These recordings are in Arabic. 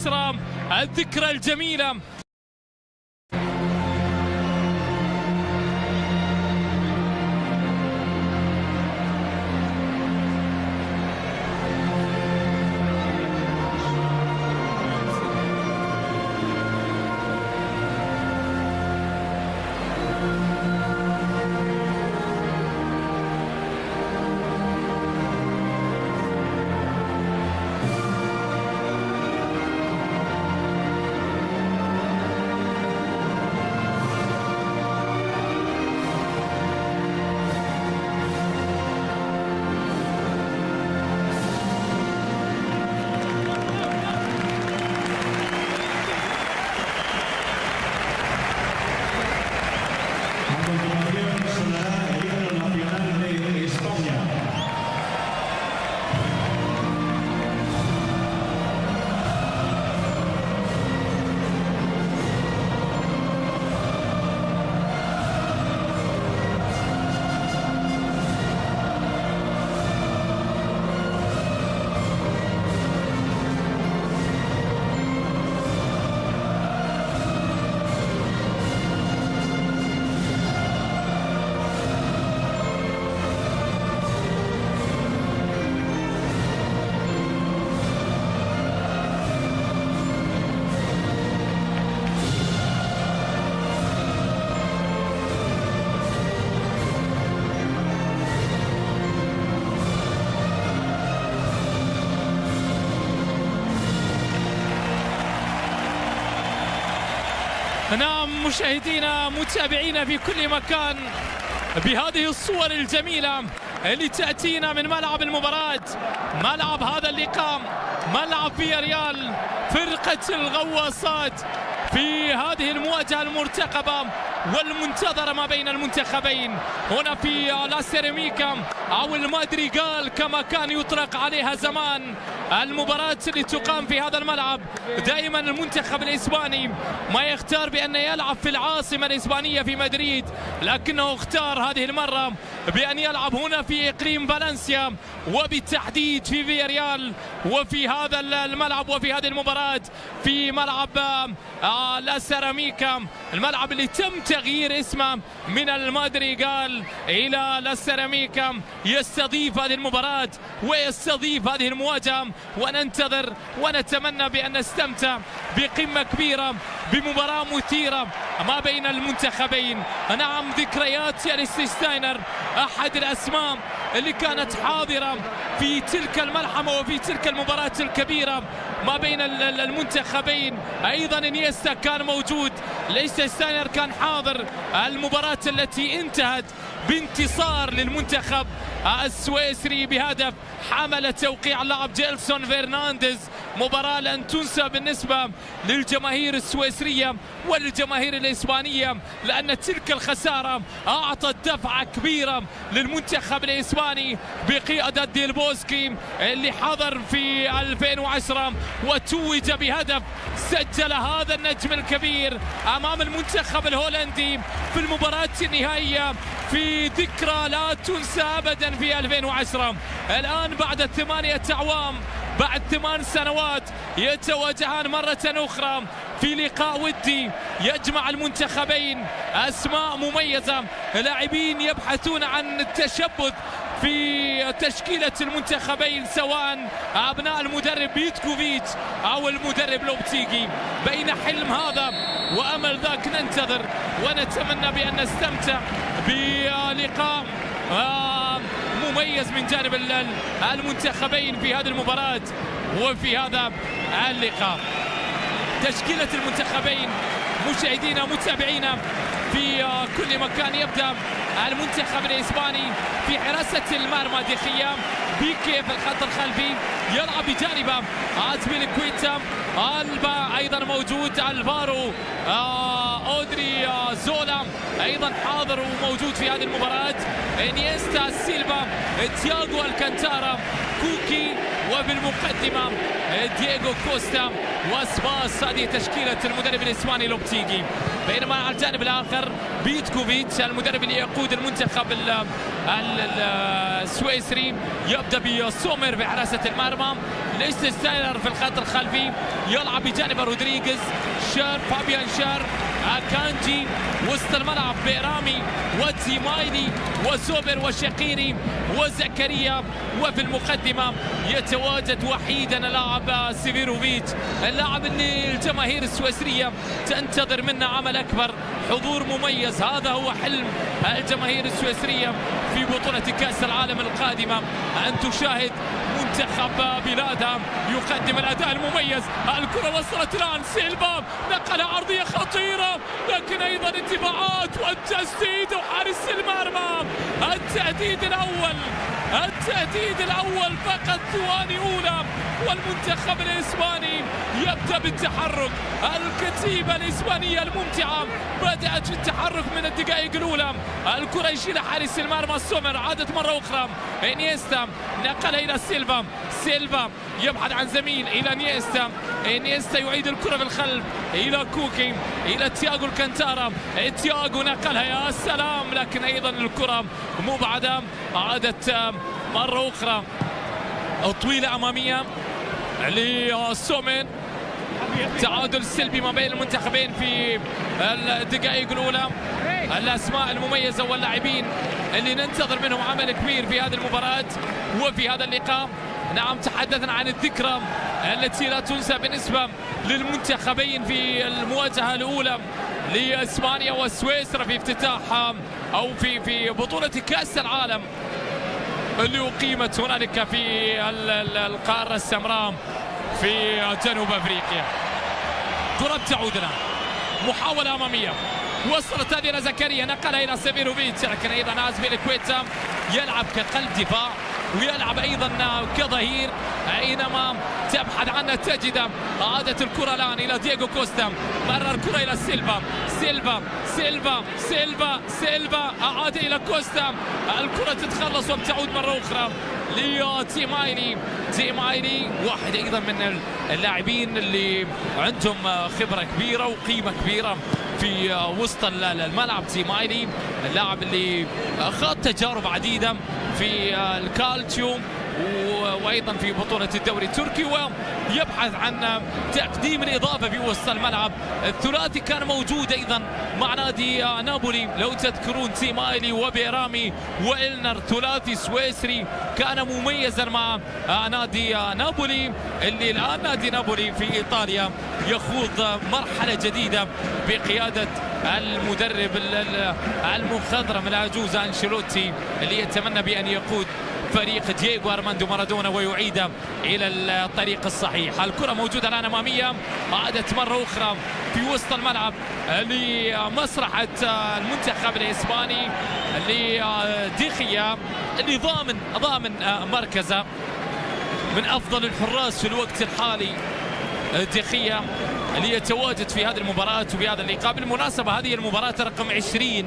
الذكرى الجميلة. نعم مشاهدينا متابعينا في كل مكان، بهذه الصور الجميلة اللي تأتينا من ملعب المباراة، ملعب هذا اللقاء، ملعب فياريال، فرقة الغواصات في هذه المواجهة المرتقبة والمنتظرة ما بين المنتخبين هنا في لا سيراميكا أو المادريغال كما كان يطلق عليها زمان. المباراة اللي تقام في هذا الملعب، دائما المنتخب الإسباني ما يختار بأن يلعب في العاصمة الإسبانية في مدريد، لكنه اختار هذه المرة بأن يلعب هنا في إقليم فالنسيا وبالتحديد في فياريال، وفي هذا الملعب وفي هذه المباراة في ملعب لا سيراميكا، الملعب اللي تم تغيير اسمه من المادريغال إلى لا سيراميكا، يستضيف هذه المباراة ويستضيف هذه المواجهة، وننتظر ونتمنى بأن نستمتع بقمة كبيرة بمباراة مثيرة ما بين المنتخبين. نعم ذكريات يانس شتاينر أحد الأسماء اللي كانت حاضرة في تلك الملحمة وفي تلك المباراة الكبيرة ما بين المنتخبين. أيضا انيستا كان موجود، ليس شتاينر كان حاضر المباراة التي انتهت بانتصار للمنتخب السويسري بهدف حمل توقيع اللاعب جيلسون فرنانديز. مباراة لن تنسى بالنسبة للجماهير السويسرية والجماهير الإسبانية، لأن تلك الخسارة أعطت دفعة كبيرة للمنتخب الإسباني بقيادة ديل بوسكي اللي حضر في 2010 وتوج بهدف سجل هذا النجم الكبير أمام المنتخب الهولندي في المباراة النهائية في ذكرى لا تنسى أبدا في 2010. الآن بعد 8 أعوام، بعد 8 سنوات، يتواجهان مرة أخرى في لقاء ودي يجمع المنتخبين. أسماء مميزة، لاعبين يبحثون عن التشبث في تشكيلة المنتخبين، سواء أبناء المدرب بيتكوفيتش أو المدرب لوبتيجي. بين حلم هذا وأمل ذاك ننتظر ونتمنى بأن نستمتع بلقاء مميز من جانب المنتخبين في هذه المباراة وفي هذا اللقاء. تشكيلة المنتخبين مشاهدينا متابعينا في كل مكان، يبدأ المنتخب الإسباني في حراسة المرمى دخيا، بيكي في الخط الخلفي يلعب بجانبه أزبيليكويتا، ألبا أيضا موجود، الفارو أودري زولا أيضا حاضر وموجود في هذه المباراة، انيستا سيلفا، تياغو الكانتارا، كوكي، وبالمقدمة دييغو كوستا واسباس. هذه تشكيلة المدرب الإسباني لوبتيجي. بينما على الجانب الآخر بيتكوفيتش المدرب اللي يقود يقود المنتخب السويسري. يبدأ بسومر في حراسة المرمى، ليستايلر في الخط الخلفي، يلعب بجانب رودريغيز، شير، فابيان شير، كانجي، وسط الملعب بيرامي وتيمايلي وزوبر وشقيري وزكريا، وفي المقدمة يتواجد وحيدا اللاعب سيفيروفيتش، اللاعب اللي الجماهير السويسرية تنتظر منه عمل أكبر، حضور مميز. هذا هو حلم الجماهير السويسرية في بطولة كأس العالم القادمة، أن تشاهد منتخب بلادها يقدم الأداء المميز. الكرة وصلت الآن، سيلفا نقل عرضية خطيرة، لكن أيضا انتباهات والتسديد وحارس المرمى. التهديد الأول فقط ثواني أولى، والمنتخب الإسباني يبدأ بالتحرك. الكتيبة الإسبانية الممتعة بدأت في التحرك من الدقائق الأولى. الكرة يشيلها حارس المرمى سومر، عادت مرة أخرى إنيستا، نقلها إلى سيلفا يبحث عن زميل إلى إنيستا يعيد الكرة بالخلف إلى كوكي، إلى تياغو الكانتارا، تياغو نقلها، يا سلام، لكن أيضا الكرة مبعدة. عادت مرة أخرى طويلة أمامية لسومن. تعادل سلبي ما بين المنتخبين في الدقائق الأولى. الأسماء المميزة واللاعبين اللي ننتظر منهم عمل كبير في هذه المباراة وفي هذا اللقاء. نعم، تحدثنا عن الذكرى التي لا تنسى بالنسبة للمنتخبين في المواجهة الأولى لإسبانيا وسويسرا في افتتاح أو في بطولة كأس العالم اللي أقيمت هنالك في القارة السمراء في جنوب أفريقيا. كرة تعود الآن، محاولة أمامية، وصلت هذه إلى زكريا، نقلها إلى سيفيروفيتش، لكن أيضا أزبيليكويتا يلعب كقلب دفاع ويلعب أيضا كظهير أينما تبحث عنه تجده. عادت الكرة الآن إلى دييغو كوستا، مرر الكرة إلى سيلفا أعاد إلى كوستا، الكرة تتخلص وبتعود مرة أخرى تيمايلي، واحد أيضا من اللاعبين اللي عندهم خبرة كبيرة وقيمة كبيرة في وسط الملعب. تيمايلي اللاعب اللي خاض تجارب عديدة في الكالتشيو وايضا في بطولة الدوري التركي، ويبحث عن تقديم الاضافه في وسط الملعب. الثلاثي كان موجود ايضا مع نادي نابولي، لو تذكرون تيمايلي وبيرامي وإلنر، ثلاثي سويسري كان مميزا مع نادي نابولي، اللي الان نادي نابولي في ايطاليا يخوض مرحله جديده بقياده المدرب المخضرم العجوز أنشيلوتي، اللي يتمنى بأن يقود فريق دييغو أرماندو مارادونا ويعيده إلى الطريق الصحيح. الكرة موجودة الآن أمامية، عادت مرة أخرى في وسط الملعب لمسرحة المنتخب الإسباني لديخيا، اللي ضامن مركزه، من أفضل الحراس في الوقت الحالي. ديخيا اللي يتواجد في هذه المباراة وفي هذا اللقاء. بالمناسبة هذه المباراة رقم 20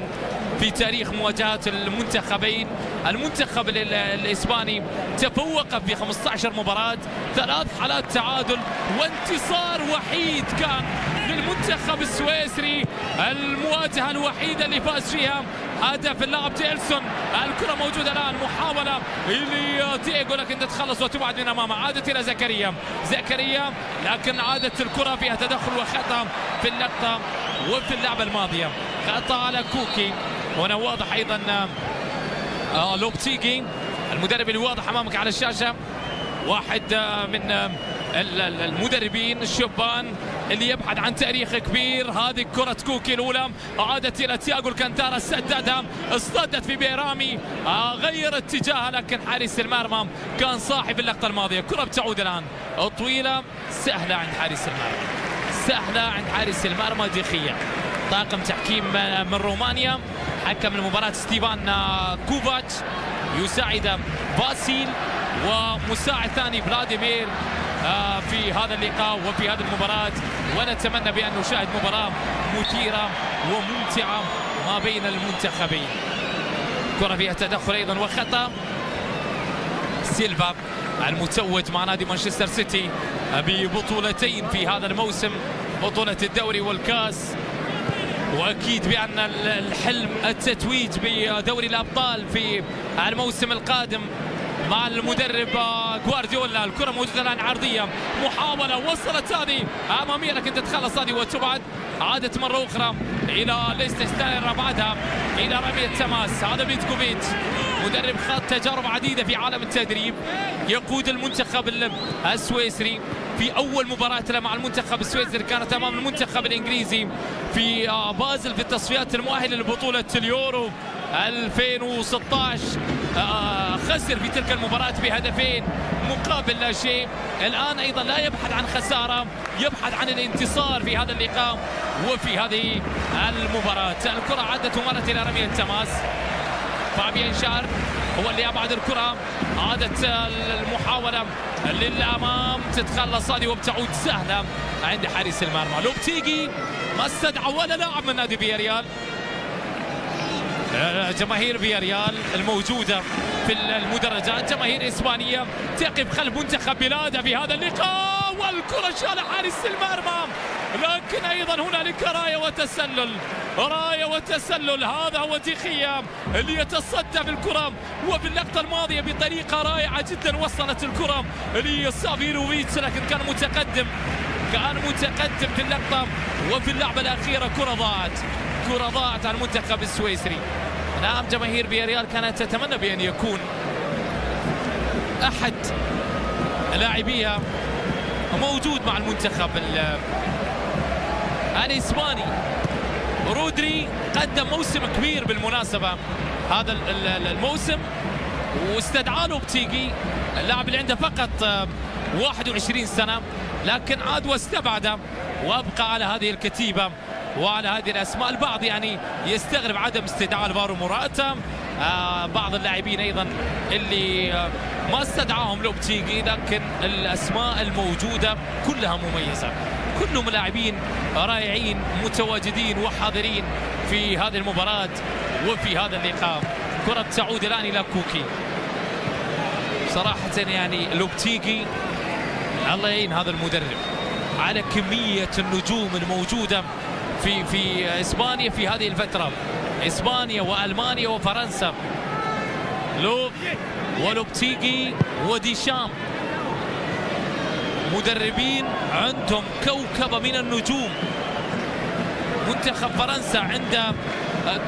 في تاريخ مواجهات المنتخبين. المنتخب الإسباني تفوق في 15 مباراة، 3 حالات تعادل وانتصار وحيد كان للمنتخب السويسري. المواجهة الوحيدة اللي فاز فيها هدف اللاعب تيلسون. الكرة موجودة الآن، محاولة لدييغو لكن تتخلص وتبعد من أمامه. عادت إلى زكريا لكن عادت الكرة فيها تدخل وخطأ في اللقطة وفي اللعبة الماضية، خطأ على كوكي. هنا واضح أيضا لوبتيجي المدرب اللي واضح أمامك على الشاشة، واحد من المدربين الشبان اللي يبحث عن تاريخ كبير. هذه كرة كوكي الأولى، عادت إلى تياغو الكانتارا، سددها، اصطدت في بيرامي، غير اتجاهها لكن حارس المرمى كان صاحب اللقطة الماضية. كرة بتعود الآن طويلة، سهلة عند حارس المرمى ديخيا. طاقم تحكيم من رومانيا، حكم المباراة ستيفان كوفاتش، يساعد فاسيل ومساعد ثاني فلاديمير في هذا اللقاء وفي هذه المباراة. ونتمنى بأن نشاهد مباراة مثيرة وممتعة ما بين المنتخبين. كرة فيها تدخل أيضا وخطأ. سيلفا المتوج مع نادي مانشستر سيتي ببطولتين في هذا الموسم، بطولة الدوري والكاس، واكيد بان الحلم التتويج بدوري الابطال في الموسم القادم مع المدرب غوارديولا. الكره موجوده الان عرضيه، محاوله وصلت هذه اماميه لكن تتخلص هذه وتبعد، عادت مره اخرى الى ليستنشتاينر، بعدها الى رميه تماس. هذا بيتكوفيتش مدرب خاض تجارب عديده في عالم التدريب، يقود المنتخب السويسري. في اول مباراه له مع المنتخب السويسري كانت امام المنتخب الانجليزي في بازل في التصفيات المؤهله لبطوله اليورو 2016. خسر في تلك المباراة بهدفين مقابل لا شيء. الآن أيضا لا يبحث عن خسارة، يبحث عن الانتصار في هذا اللقاء وفي هذه المباراة. الكرة عادت ومرت إلى رمية التماس، فابيان شار هو اللي أبعد الكرة، عادت المحاولة للأمام، تتخلص هذه وبتعود سهلة عند حارس المرمى. لوبتيجي ما استدعى ولا لاعب من نادي فياريال. جماهير فياريال الموجودة في المدرجات جماهير إسبانية تقف خلف منتخب بلادها في هذا اللقاء، والكرة شال حارس المرمى، لكن أيضا هنالك راية وتسلل، راية وتسلل. هذا هو ديخيا اللي يتصدى بالكرة، وفي اللقطة الماضية بطريقة رائعة جدا وصلت الكرة لسافيروفيتش، لكن كان متقدم في اللقطة. وفي اللعبة الأخيرة كرة ضاعت عن المنتخب السويسري. نعم جماهير فياريال كانت تتمنى بأن يكون أحد لاعبيها موجود مع المنتخب الإسباني. رودري قدم موسم كبير بالمناسبة هذا الموسم، واستدعى له بتيجي اللاعب اللي عنده فقط 21 سنة، لكن عاد واستبعده وابقى على هذه الكتيبة وعلى هذه الاسماء. البعض يعني يستغرب عدم استدعاء الفارو موراتا، بعض اللاعبين ايضا اللي ما استدعاهم لوبتيجي، لكن الاسماء الموجوده كلها مميزه، كلهم لاعبين رائعين متواجدين وحاضرين في هذه المباراه وفي هذا اللقاء. كره تعود الان الى كوكي. صراحه يعني لوبتيجي الله يعين هذا المدرب على كميه النجوم الموجوده في اسبانيا في هذه الفتره، اسبانيا والمانيا وفرنسا. ولوبتيجي وديشام مدربين عندهم كوكبه من النجوم. منتخب فرنسا عنده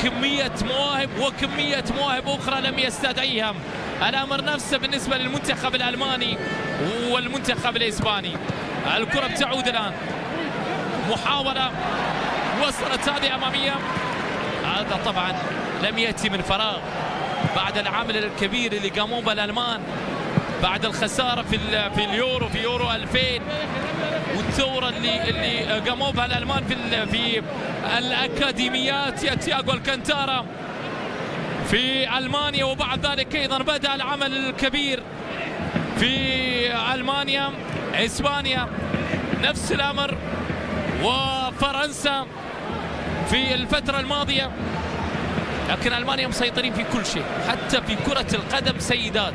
كميه مواهب وكميه مواهب اخرى لم يستدعيها. الامر نفسه بالنسبه للمنتخب الالماني والمنتخب الاسباني. الكره بتعود الان، محاوله وصلت هذه اماميه. هذا طبعا لم ياتي من فراغ بعد العمل الكبير اللي قاموا به الالمان بعد الخساره في اليورو، في يورو 2000، والثوره اللي قاموا بها الالمان في الاكاديميات. يا تياغو الكانتارا في المانيا، وبعد ذلك ايضا بدا العمل الكبير في المانيا. اسبانيا نفس الامر، وفرنسا في الفترة الماضية، لكن ألمانيا مسيطرين في كل شيء حتى في كرة القدم سيدات.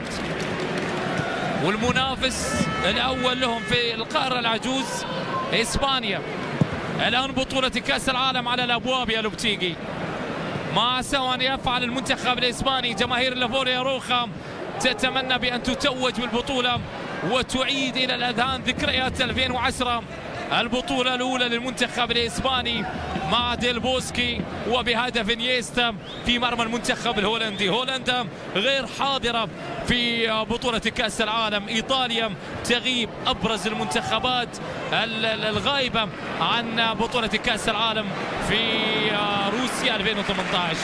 والمنافس الأول لهم في القارة العجوز إسبانيا. الآن بطولة كأس العالم على الأبواب يا لوبتيجي. ما عسى أن يفعل المنتخب الإسباني. جماهير لافوريا روخا تتمنى بأن تتوج بالبطولة وتعيد إلى الأذهان ذكريات 2010، البطولة الأولى للمنتخب الإسباني مع ديل بوسكي وبهدف انيستا في مرمى المنتخب الهولندي. هولندا غير حاضرة في بطولة كأس العالم. إيطاليا تغيب، أبرز المنتخبات الغائبة عن بطولة كأس العالم في روسيا 2018.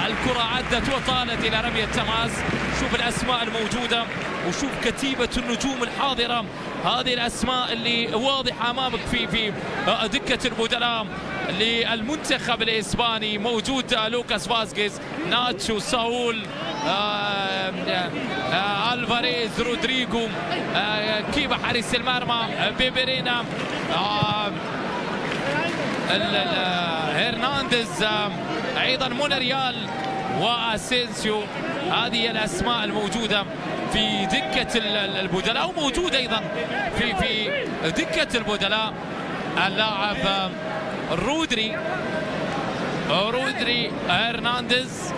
الكرة عدت وطالت إلى رمية تماس. شوف الأسماء الموجودة وشوف كتيبة النجوم الحاضرة. هذه الأسماء اللي واضحة أمامك في دكة البدلاء للمنتخب الإسباني. موجود لوكاس فاسكيز، ناتشو، ساول، ألفاريز، رودريغو، كيبا حارس المرمى، بيبرينا، هرنانديز، أيضا مونريال واسينسيو. هذه الأسماء الموجودة في دكة البدلاء، وموجود أيضا في دكة البدلاء اللاعب رودري رودري هرنانديز.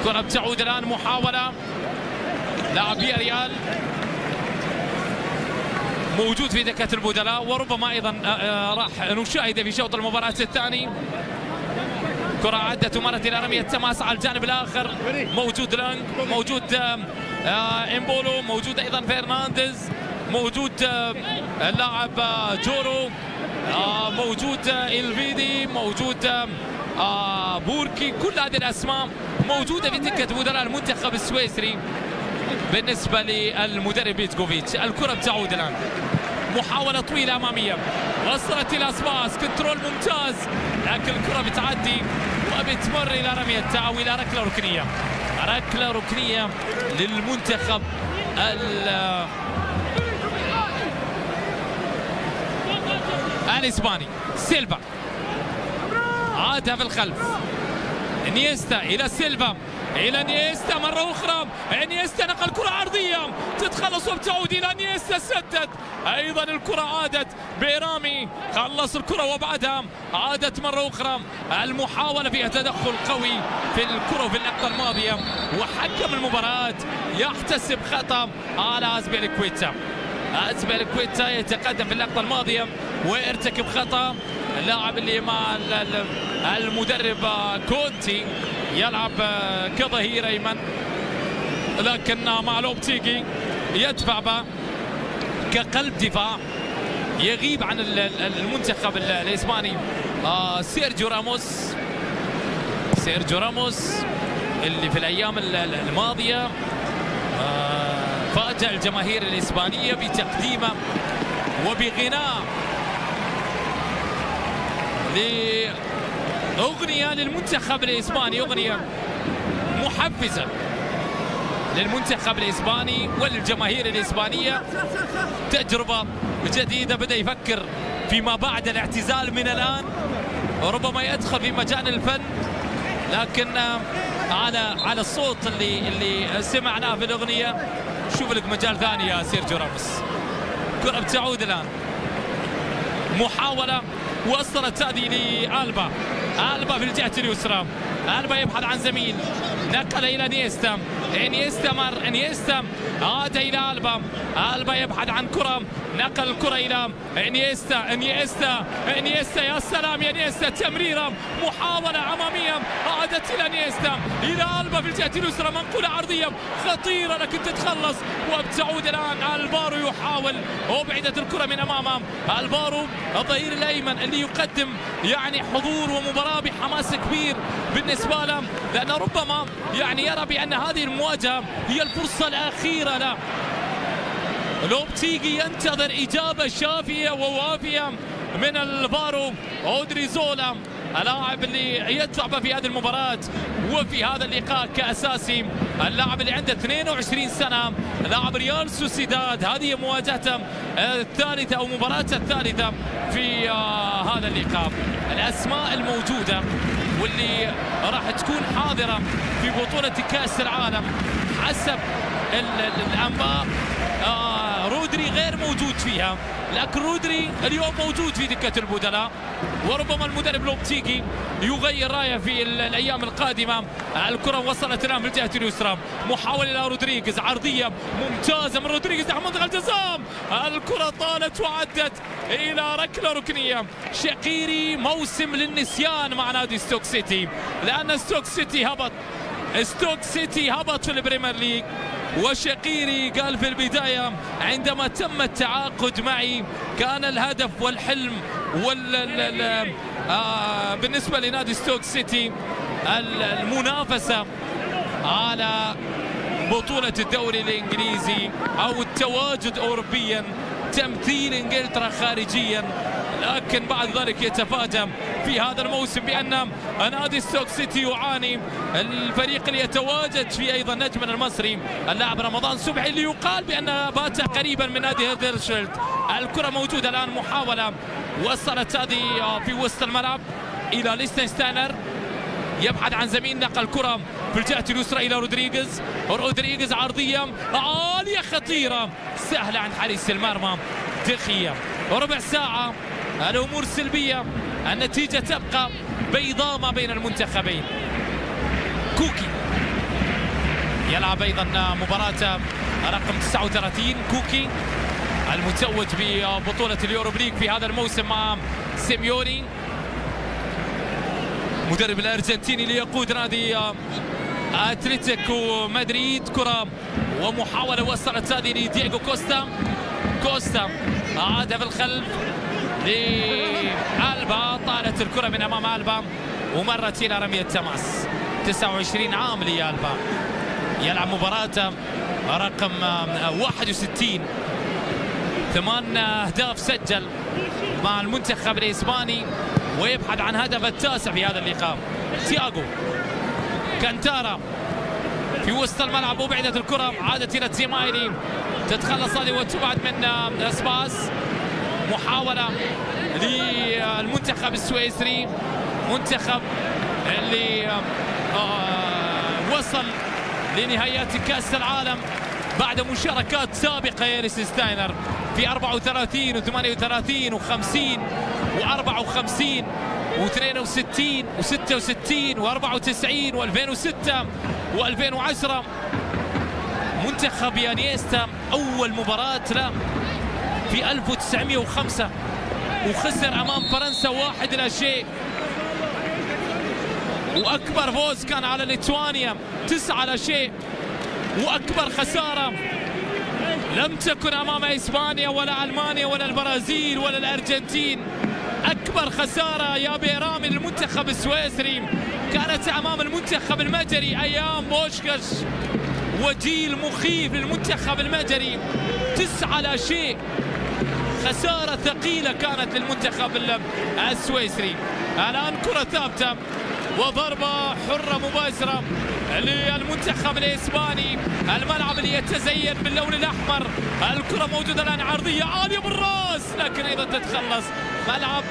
كرة بتعود الآن، محاولة لاعب ريال موجود في دكة البدلاء، وربما أيضا راح نشاهده في شوط المباراة الثاني. كرة عدت ومرت إلى رمية تماس على الجانب الآخر، موجود لانج، موجود إمبولو، موجود أيضا فرنانديز، موجود اللاعب جورو، موجود إلفيدي، موجود بوركي. كل هذه الأسماء موجودة في دكة بدلاء المنتخب السويسري بالنسبة للمدرب بيتكوفيتش. الكرة بتعود الآن، محاولة طويلة أمامية، وصلت إلى سباس، كنترول ممتاز، لكن الكرة بتعدي وبتمر إلى رمية أو إلى ركلة ركنية. ركلة ركنية للمنتخب الإسباني. سيلفا عادها في الخلف، انيستا إلى سيلفا، إلى انيستا مرة أخرى، انيستا نقل كرة عرضية تتخلص وبتعود إلى انيستا، سدد أيضا الكرة، عادت بإرامي، خلص الكرة وبعدها عادت مرة أخرى. المحاولة فيها تدخل قوي في الكرة في اللقطة الماضية، وحكم المباراة يحتسب خطأ على أزبيليكويتا. أزبيليكويتا يتقدم في اللقطة الماضية ويرتكب خطأ. اللاعب اللي مع المدرب كونتي يلعب كظهير ايمن، لكن مع لوبتيجي يدفع به كقلب دفاع، يغيب عن المنتخب الاسباني سيرجيو راموس. سيرجيو راموس اللي في الايام الماضيه فاجأ الجماهير الاسبانيه بتقديمه وبغناء لأغنية للمنتخب الإسباني، أغنية محفزة للمنتخب الإسباني وللجماهير الإسبانية. تجربة جديدة، بدأ يفكر فيما بعد الاعتزال من الآن، وربما يدخل في مجال الفن، لكن على الصوت اللي سمعناه في الأغنية شوف لك مجال ثاني يا سيرجيو راموس. كرة بتعود الآن، محاولة وصلت هذه لألبا، ألبا في الجهة اليسرى، ألبا يبحث عن زميل، نقل إلى انيستا، انيستا مر، انيستا عاد إلى ألبا، ألبا يبحث عن كرة، نقل الكرة إلى انيستا، انيستا، انيستا، يا سلام يا انيستا، تمريرة، محاولة أمامية، عادت إلى انيستا، إلى ألبا في الجهة اليسرى، منقولة عرضية خطيرة لكن تتخلص وبتعود الآن. الفارو يحاول وبعدت الكرة من أمامه، الفارو الظهير الأيمن اللي يقدم يعني حضور ومباراة بحماس كبير بالنسبة له، لأنه ربما يعني يرى بأن هذه المواجهة هي الفرصة الأخيرة له. لوبتيجي ينتظر إجابة شافية ووافية من الفارو أودريزولا، اللاعب اللي يدفع في هذه المباراة وفي هذا اللقاء كأساسي، اللاعب اللي عنده 22 سنة، لاعب ريال سوسيداد. هذه مواجهته الثالثة أو مباراته الثالثة في هذا اللقاء. الأسماء الموجودة واللي راح تكون حاضرة في بطولة كأس العالم حسب الأنباء، رودري غير موجود فيها، لكن رودري اليوم موجود في دكة البدلاء، وربما المدرب لوبتيجي يغير رايه في الأيام القادمة. الكرة وصلت الآن في الجهة اليسرى، محاولة إلى رودريغيز، عرضية ممتازة من رودريغيز داخل منطقة الجزاء، الكرة طالت وعدت إلى ركلة ركنية. شقيري موسم للنسيان مع نادي ستوك سيتي، لأن ستوك سيتي هبط في البريمير ليج، وشقيري قال في البداية عندما تم التعاقد معي كان الهدف والحلم بالنسبة لنادي ستوك سيتي المنافسة على بطولة الدوري الإنجليزي أو التواجد أوروبيا، تمثيل إنجلترا خارجيا، لكن بعد ذلك يتفاجأ في هذا الموسم بأن نادي ستوك سيتي يعاني. الفريق اللي يتواجد فيه أيضا نجمنا المصري اللاعب رمضان صبحي اللي يقال بأن بات قريبا من نادي هدرسفيلد. الكرة موجودة الآن، محاولة وصلت هذه في وسط الملعب إلى ليستنستاينر، يبحث عن زميل، نقل الكرة في الجهة اليسرى إلى رودريغيز، رودريغيز عرضية عالية خطيرة سهلة عند حارس المرمى دخية. ربع ساعة الأمور سلبية، النتيجة تبقى بيضاء ما بين المنتخبين. كوكي يلعب أيضا مباراة رقم 39. كوكي المتوج ببطولة اليوروب ليج في هذا الموسم مع سيميوني، مدرب الأرجنتيني ليقود نادي أتلتيكو مدريد. كرة ومحاولة وصلت هذه لدييغو كوستا. كوستا عاد في الخلف لألبا، طالت الكرة من أمام ألبا ومرت إلى رمية تماس. 29 عام لألبا، يلعب مباراة رقم 61. 8 أهداف سجل مع المنتخب الإسباني ويبحث عن هدف التاسع في هذا اللقاء. تياغو كانتارا في وسط الملعب، وبعدت الكرة عادت إلى تيمايري، تتخلص هذه وتبعد من اسباس. محاولة للمنتخب السويسري، منتخب اللي وصل لنهايات كأس العالم بعد مشاركات سابقة. يانس ستاينر في 34 و38 و50 و54 و62 و66 و94 و2006 و2010. منتخب يانيستا أول مباراة له في 1905 وخسر أمام فرنسا 1-0. وأكبر فوز كان على ليتوانيا 9-0. وأكبر خسارة لم تكن أمام إسبانيا ولا ألمانيا ولا البرازيل ولا الأرجنتين. أكبر خسارة يا بيرامي للمنتخب السويسري كانت أمام المنتخب المجري أيام بوشكاش، وجيل مخيف للمنتخب المجري. 9-0. خسارة ثقيلة كانت للمنتخب السويسري. الآن كرة ثابتة وضربة حرة مباشرة للمنتخب الإسباني. الملعب اللي يتزين باللون الأحمر، الكرة موجودة الآن عرضية عالية بالراس لكن أيضا تتخلص. ملعب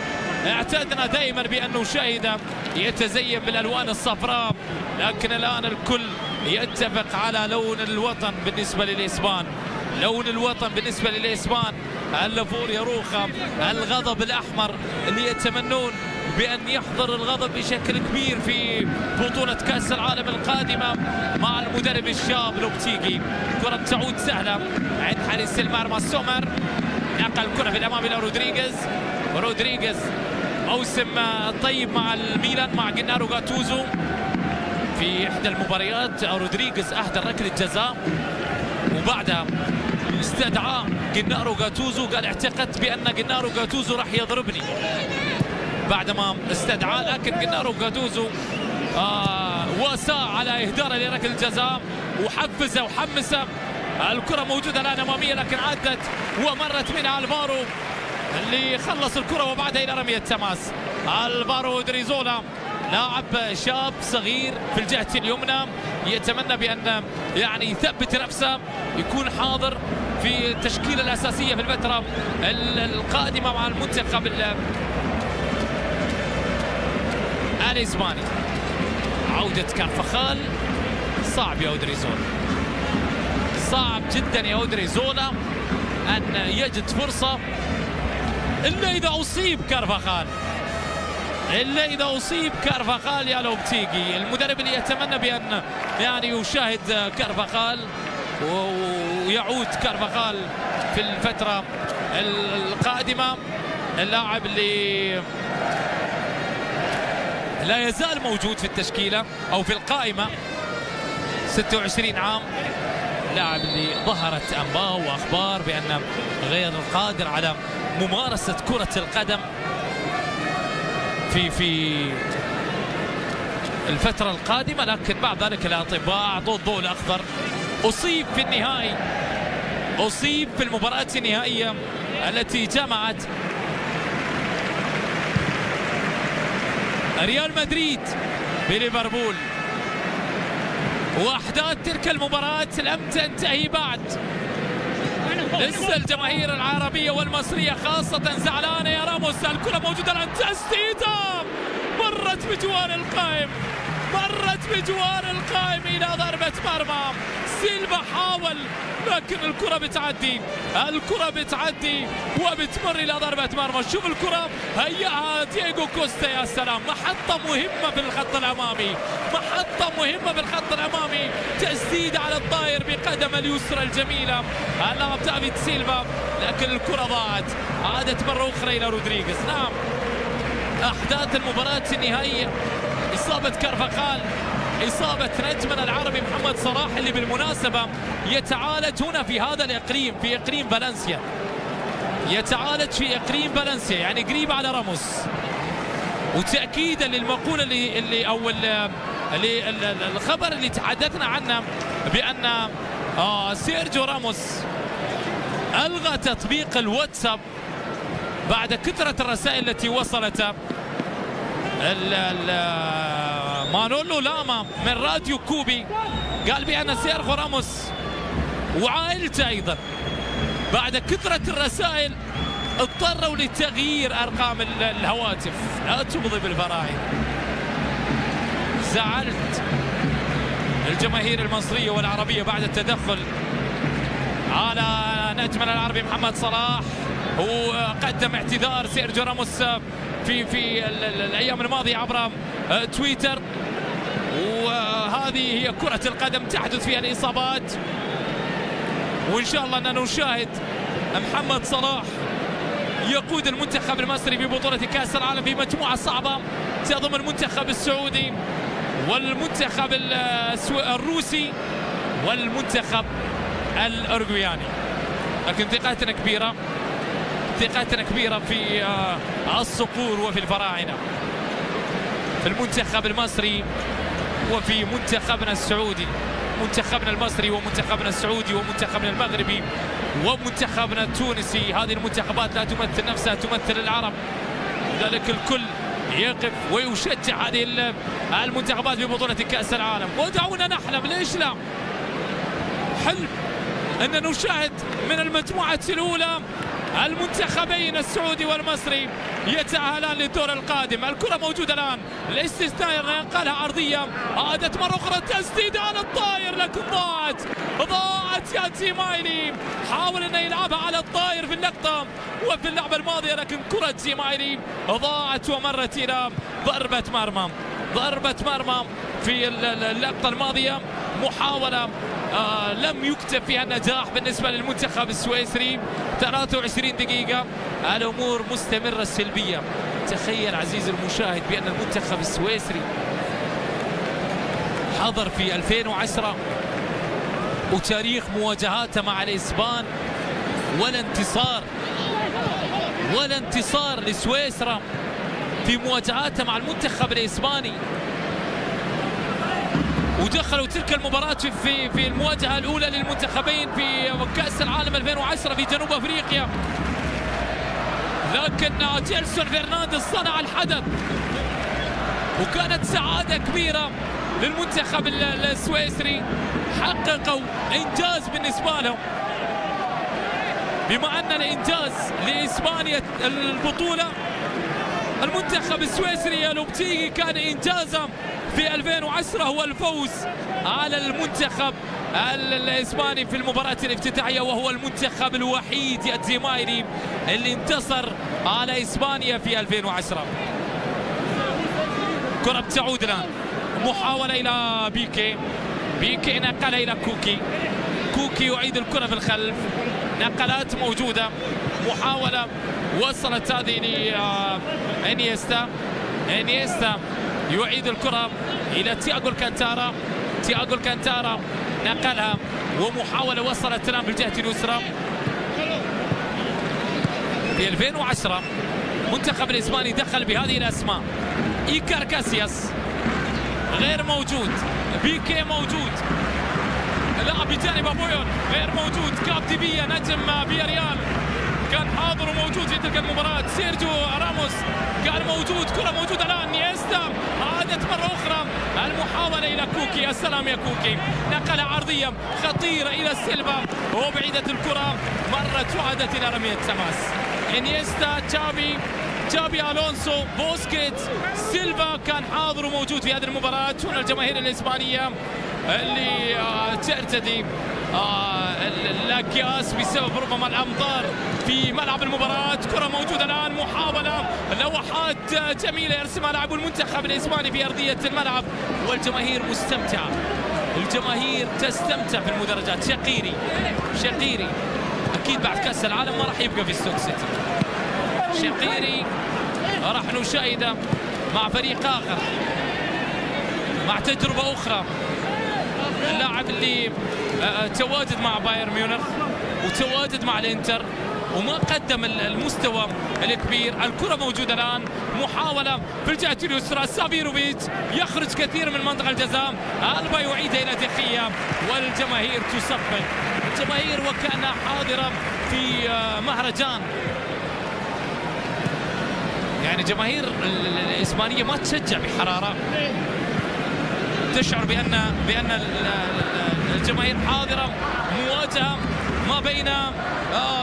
اعتدنا دائما بأنه شاهد يتزين بالألوان الصفراء، لكن الآن الكل يتفق على لون الوطن بالنسبة للإسبان. لون الوطن بالنسبة للإسبان اللافوريا روخا، الغضب الأحمر اللي يتمنون بأن يحضر الغضب بشكل كبير في بطولة كأس العالم القادمة مع المدرب الشاب لوبتيجي. كرة تعود سهلة عند حارس المرمى سومر، نقل الكرة في الأمام إلى رودريغيز. رودريغيز موسم طيب مع الميلان مع جنارو غاتوزو. في إحدى المباريات رودريغيز أهدر ركلة جزاء وبعدها استدعى جنارو غاتوزو، قال اعتقدت بأن جنارو غاتوزو راح يضربني بعدما استدعى، لكن جنارو غاتوزو وساء على إهداره لركلة الجزاء وحفزه وحمسه. الكرة موجودة الآن أمامية لكن عدت ومرت من ألفارو اللي خلص الكرة وبعدها إلى رمية تماس. ألفارو دريزولا لاعب شاب صغير في الجهة اليمنى، يتمنى بأن يعني يثبت نفسه، يكون حاضر في التشكيلة الأساسية في الفترة القادمة مع المنتخب الإسباني. عودة كارفخال صعب يا أودريزولا، صعب جدا يا أودريزولا أن يجد فرصة إلا إذا أصيب كارفخال، إلا إذا أصيب كارفخال يا لوبتيجي. المدرب اللي يتمنى بأن يعني يشاهد كارفخال ويعود كارفخال في الفترة القادمة. اللاعب اللي لا يزال موجود في التشكيلة أو في القائمة، 26 عام، لاعب اللي ظهرت أنباء وأخبار بأنه غير قادر على ممارسة كرة القدم في الفترة القادمة، لكن بعد ذلك الأطباء أعطوه الضوء الأخضر. أصيب في النهائي، أصيب في المباراة النهائية التي جمعت ريال مدريد بليفربول، وأحداث تلك المباراة لم تنتهي بعد. لسه الجماهير العربية والمصرية خاصة زعلانة يا راموس. الكرة موجودة الآن، تسديدة مرت بجوار القائم، مرت بجوار القائم إلى ضربة مرمى. سيلفا حاول لكن الكرة بتعدي، الكرة بتعدي وبتمر إلى ضربة مرمى. شوف الكرة هيئها دييغو كوستا، يا سلام، محطة مهمة في الخط الأمامي، محطة مهمة في الخط الأمامي، تسديد على الطاير بقدم اليسرى الجميلة أمام دافيد سيلفا، لكن الكرة ضاعت، عادت مرة أخرى إلى رودريغيز. نعم، أحداث المباراة النهائية، إصابة كارفاخال، إصابة نجمنا العربي محمد صلاح اللي بالمناسبة يتعالج هنا في هذا الإقليم، في إقليم فالنسيا، يتعالج في إقليم فالنسيا، يعني قريب على راموس. وتأكيدا للمقولة اللي الخبر اللي تحدثنا عنه بأن سيرجيو راموس ألغى تطبيق الواتساب بعد كثرة الرسائل التي وصلته. مانولو لاما من راديو كوبي قال بأن سيرخو راموس وعائلته أيضا بعد كثرة الرسائل اضطروا لتغيير أرقام الهواتف. لا تغضب الفراعنة. زعلت الجماهير المصرية والعربية بعد التدخل على نجمنا العربي محمد صلاح، وقدم اعتذار سيرجيو راموس في الأيام الماضية عبر تويتر. وهذه هي كرة القدم، تحدث فيها الإصابات، وإن شاء الله أننا نشاهد محمد صلاح يقود المنتخب المصري في بطولة كأس العالم في مجموعة صعبة تضم المنتخب السعودي والمنتخب الروسي والمنتخب الأورجواياني. لكن ثقتنا كبيرة، ثقتنا كبيرة في الصقور وفي الفراعنة، في المنتخب المصري وفي منتخبنا السعودي. منتخبنا المصري ومنتخبنا السعودي ومنتخبنا المغربي ومنتخبنا التونسي، هذه المنتخبات لا تمثل نفسها، تمثل العرب، لذلك الكل يقف ويشجع هذه المنتخبات في بطولة كأس العالم. ودعونا نحلم، ليش لا؟ حلم أن نشاهد من المجموعة الأولى المنتخبين السعودي والمصري يتأهلان للدور القادم. الكرة موجودة الآن، الاستثناء نقلها عرضية، عادت مرة أخرى تسديد على الطاير لكن ضاعت يا زمايلي. حاول أنه يلعبها على الطاير في اللقطة وفي اللعبة الماضية، لكن كرة زمايلي ضاعت ومرت إلى ضربة مرمى. ضربة مرمى في اللقطة الماضية، محاولة لم يكتب فيها النجاح بالنسبة للمنتخب السويسري. 23 دقيقة الأمور مستمرة سلبية. تخيل عزيزي المشاهد بأن المنتخب السويسري حضر في 2010 وتاريخ مواجهاته مع الإسبان ولا انتصار لسويسرا في مواجهاته مع المنتخب الإسباني، ودخلوا تلك المباراة في المواجهة الأولى للمنتخبين في كأس العالم 2010 في جنوب أفريقيا، لكن جيلسون فرنانديز صنع الحدث، وكانت سعادة كبيرة للمنتخب السويسري. حققوا إنجاز بالنسبة لهم، بما أن الإنجاز لإسبانيا البطولة، المنتخب السويسري يا لوبتيجي كان إنجازه في 2010 هو الفوز على المنتخب الإسباني في المباراة الافتتاحية، وهو المنتخب الوحيد يا زمايلي اللي انتصر على إسبانيا في 2010. كرة بتعود الآن، محاولة إلى بيكي نقلها إلى كوكي يعيد الكرة في الخلف، نقلات موجودة، محاولة وصلت هذه لإنيستا يعيد الكرة إلى تياغو الكانتارا نقلها، ومحاولة وصلت الآن بالجهة اليسرى. في 2010 المنتخب الإسباني دخل بهذه الأسماء: إيكار كاسياس غير موجود، بيكي موجود، لاعب بجانب بويول غير موجود، كابديفيا نجم فياريال كان حاضر وموجود في تلك المباراة، سيرجيو راموس كان موجود. كرة موجودة الآن، نيستا عادت مرة أخرى المحاولة إلى كوكي، السلام يا كوكي، نقلها عرضية خطيرة إلى سيلفا وبعيدة الكرة، مرت وعادت إلى رمية تماس. انيستا، تشابي ألونسو، بوسكيت، سيلفا كان حاضر وموجود في هذه المباراة. هنا الجماهير الإسبانية اللي ترتدي الاكياس بسبب ربما الامطار في ملعب المباراة. كرة موجودة الان، محاولة، لوحات جميلة يرسمها لاعب المنتخب الاسباني في ارضية الملعب، والجماهير مستمتعة، الجماهير تستمتع في المدرجات. شقيري اكيد بعد كاس العالم ما راح يبقى في ستوك سيتي. شقيري راح نشاهده مع فريق اخر، مع تجربة اخرى. اللاعب اللي تواجد مع بايرن ميونخ وتواجد مع الانتر وما قدم المستوى الكبير. الكرة موجودة الآن، محاولة في الجهة اليسرى، سافيروفيتش يخرج كثير من منطقة الجزاء، ألبا يعيدها إلى دخية والجماهير تصفق. الجماهير وكأنها حاضرة في مهرجان، يعني جماهير الإسبانية ما تشجع بحرارة، تشعر بأن الجماهير حاضرة. مواجهة ما بين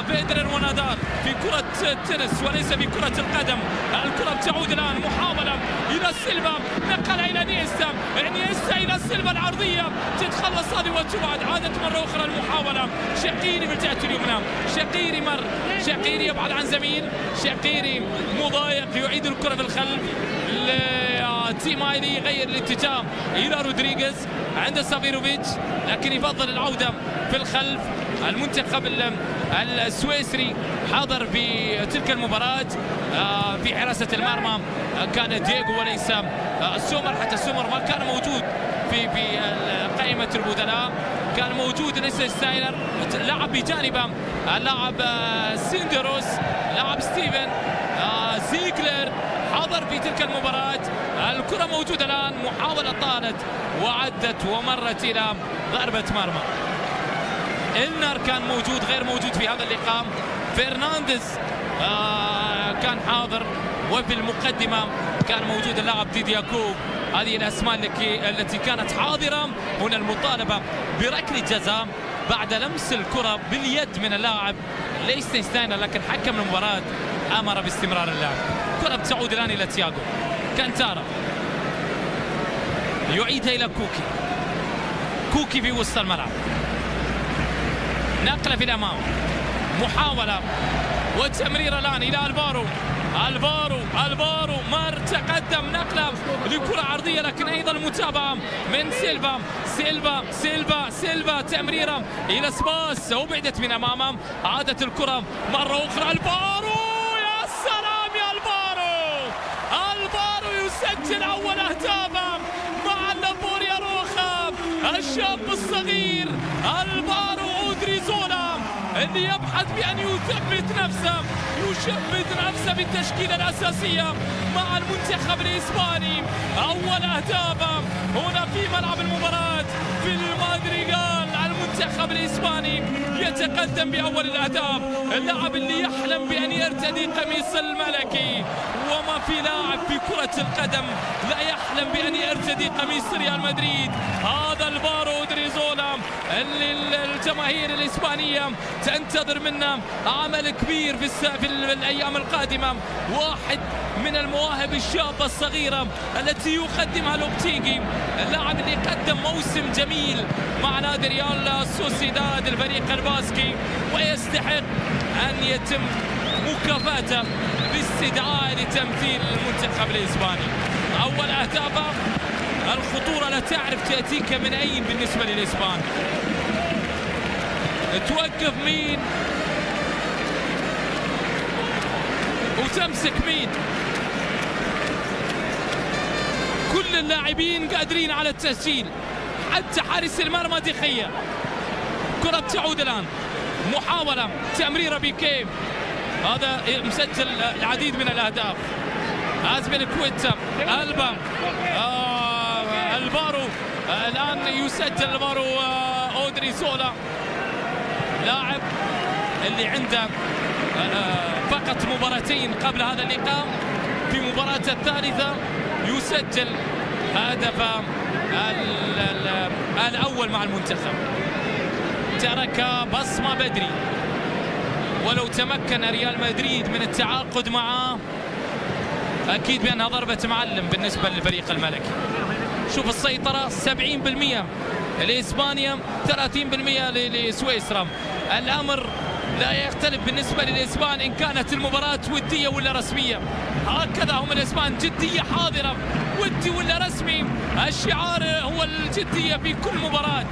فيدرر ونادال في كرة التنس وليس في كرة القدم. الكرة بتعود الآن، محاولة إلى سيلفا، نقلها إلى نيستا إلى سيلفا، العرضية تتخلص هذه وتبعد. عادت مرة أخرى المحاولة، شقيري بالجهة اليمنى، شقيري يبعد عن زميل، شقيري مضايق يعيد الكرة في الخلف. تيمايلي يغير الاتجاه إلى رودريغيز عند سافيروفيتش، لكن يفضل العودة في الخلف. المنتخب السويسري حاضر في تلك المباراة. في حراسة المرمى كان دييغو وليس سومر، حتى سومر ما كان موجود في قائمة البدلاء، كان موجود ليس ستاينر، لعب بجانبه اللاعب سيندروس، لاعب ستيفن زيغلر حضر في تلك المباراة. الكرة موجودة الآن، محاولة طالت وعدت ومرت إلى ضربة مرمى. إلنر كان موجود، غير موجود في هذا اللقاء. فرنانديز كان حاضر، وفي المقدمة كان موجود اللاعب ديدياكوب. هذه الأسماء التي كانت حاضرة. هنا المطالبة بركلة جزاء بعد لمس الكرة باليد من اللاعب ليستنشتاينر، لكن حكم المباراة أمر باستمرار اللعب. كرة بتعود الآن إلى تياغو كانتارا، يعيدها إلى كوكي في وسط الملعب، نقلة في الأمام، محاولة وتمرير الآن إلى الفارو مر، تقدم، نقلة لكرة عرضية، لكن أيضا متابعة من سيلفا، تمريرة إلى سباس، أبعدت من أمامه، عادت الكرة مرة أخرى. الفارو، يا سلام يا الفارو يسجل أول أهدافه مع لابوريا روخا، الشاب الصغير الفارو أودريزولا اللي يبحث بأن يثبت نفسه في التشكيلة الأساسية مع المنتخب الإسباني. أول أهدافه هنا في ملعب المباراة في المادريغال. المنتخب الإسباني يتقدم بأول الأهداف، اللاعب اللي يحلم بأن يرتدي قميص الملكي، وما في لاعب في كرة القدم لا يحلم بأن يرتدي قميص ريال مدريد. هذا الفارو أودريزولا اللي الجماهير الإسبانية تنتظر منه عمل كبير في الأيام القادمة. واحد من المواهب الشابة الصغيرة التي يقدمها لوبتيغي، اللاعب اللي قدم موسم جميل مع نادي ريال سوسيداد الفريق الباسكي، ويستحق أن يتم مكافأته باستدعاء لتمثيل المنتخب الإسباني. أول أهدافه، الخطورة لا تعرف تأتيك من أين بالنسبة للإسبان، توقف مين وتمسك مين. كل اللاعبين قادرين على التسجيل، حتى حارس المرمى دخية. كرة تعود الآن، محاولة، تمريرة بيكيه، هذا مسجل العديد من الأهداف. أزبيلكويتا، ألبا، الفارو الآن يسجل. الفارو أودريزولا لاعب اللي عنده فقط مباراتين قبل هذا اللقاء، في مباراة الثالثة يسجل هدفه الأول مع المنتخب. ترك بصمة بدري، ولو تمكن ريال مدريد من التعاقد معه أكيد بأنها ضربة معلم بالنسبة للفريق الملكي. شوف السيطرة 70% لإسبانيا 30% لسويسرا. الأمر لا يختلف بالنسبة للإسبان إن كانت المباراة ودية ولا رسمية. هكذا هم الإسبان، جدية حاضرة، ودي ولا رسمي. الشعار هو الجدية في كل مباراة،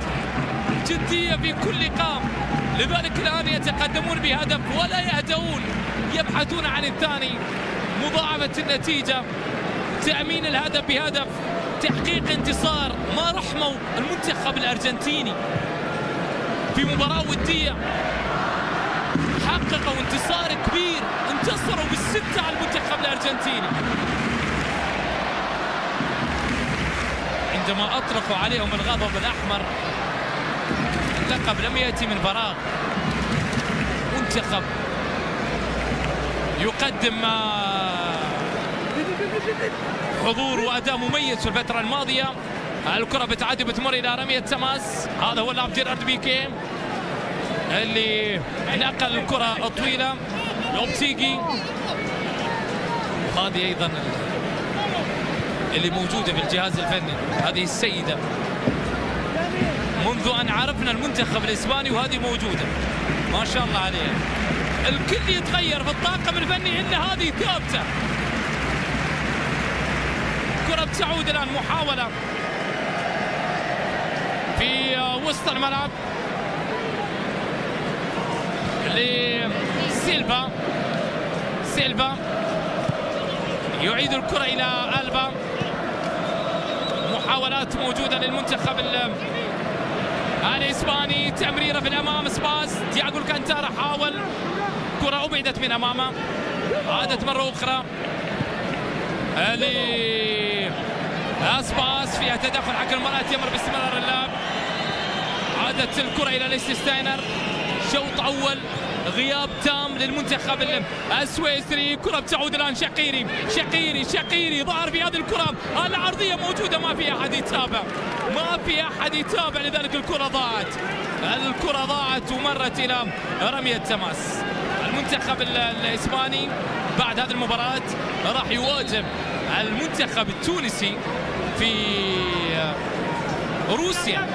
جدية في كل لقاء. لذلك الآن يتقدمون بهدف ولا يهدؤون، يبحثون عن الثاني، مضاعفة النتيجة، تأمين الهدف بهدف، تحقيق انتصار. ما رحموا المنتخب الأرجنتيني في مباراة ودية، حققوا انتصار كبير، انتصروا بالستة على المنتخب الأرجنتيني. عندما أطلقوا عليهم الغضب الأحمر، اللقب لم يأتي من فراغ. منتخب يقدم حضور وأداء مميز في الفترة الماضية. الكرة بتعدي بتمر إلى رمية تماس، هذا هو اللاعب جيرارد بيكيه اللي نقل الكرة الطويلة لوبتيجي. هذه أيضا اللي موجودة في الجهاز الفني، هذه السيدة منذ أن عرفنا المنتخب الإسباني وهذه موجودة، ما شاء الله عليها. الكل يتغير في الطاقم الفني إلا هذه ثابتة. كرة بتعود الآن، محاولة في وسط الملعب لسيلفا. سيلفا يعيد الكرة إلى ألبا. محاولات موجودة للمنتخب الإسباني، تمريرة في الأمام، سباس. تياغو الكانتارا حاول، كرة أبعدت من أمامه، عادت مرة أخرى سباس، فيها تدخل حق المرأة، يمر باستمرار اللعب. عادت الكرة إلى ليستستاينر. شوط أول غياب تام للمنتخب السويسري. كرة بتعود الآن، شقيري ظهر في هذه الكرة العرضية موجودة، ما في أحد يتابع، ما في أحد يتابع، لذلك الكرة ضاعت ومرت إلى رمية تماس. المنتخب الإسباني بعد هذه المباراة راح يواجه المنتخب التونسي في روسيا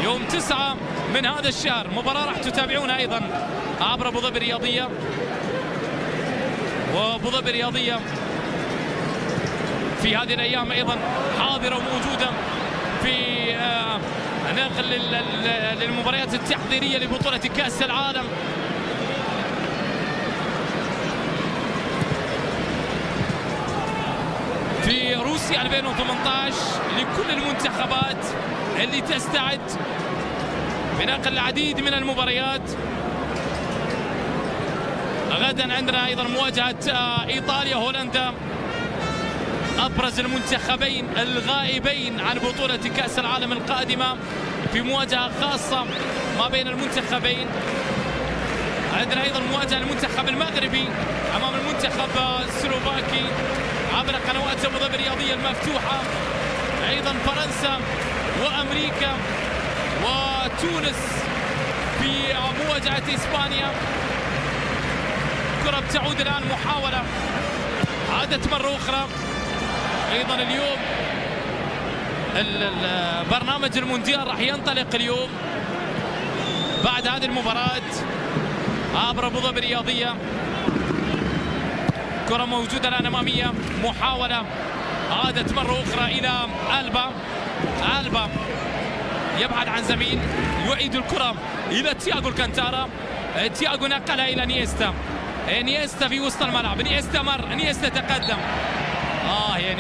يوم 9 من هذا الشهر. مباراة راح تتابعونها أيضا عبر أبو ظبي الرياضية، وأبو ظبي الرياضية في هذه الأيام أيضا حاضرة وموجودة في نقل للمباريات التحضيرية لبطولة كأس العالم. في روسيا 2018 لكل المنتخبات اللي تستعد بنقل العديد من المباريات. غدا عندنا ايضا مواجهة ايطاليا هولندا، ابرز المنتخبين الغائبين عن بطولة كأس العالم القادمة، في مواجهة خاصة ما بين المنتخبين. عندنا ايضا مواجهة المنتخب المغربي امام المنتخب السلوفاكي عبر قنوات ابو ظبي الرياضية المفتوحة. ايضا فرنسا وامريكا وتونس في مواجهة اسبانيا. كرة بتعود الان، محاولة عادت مرة اخرى. ايضا اليوم برنامج المونديال راح ينطلق اليوم بعد هذه المباراة عبر ابو ظبي الرياضية. كرة موجودة الان امامية، محاولة عادت مرة اخرى الى ألبا يبعد عن زميل، يعيد الكرة الى تياغو الكانتارا. تياغو نقلها الى نيستا في وسط الملعب. نيستا تقدم. يا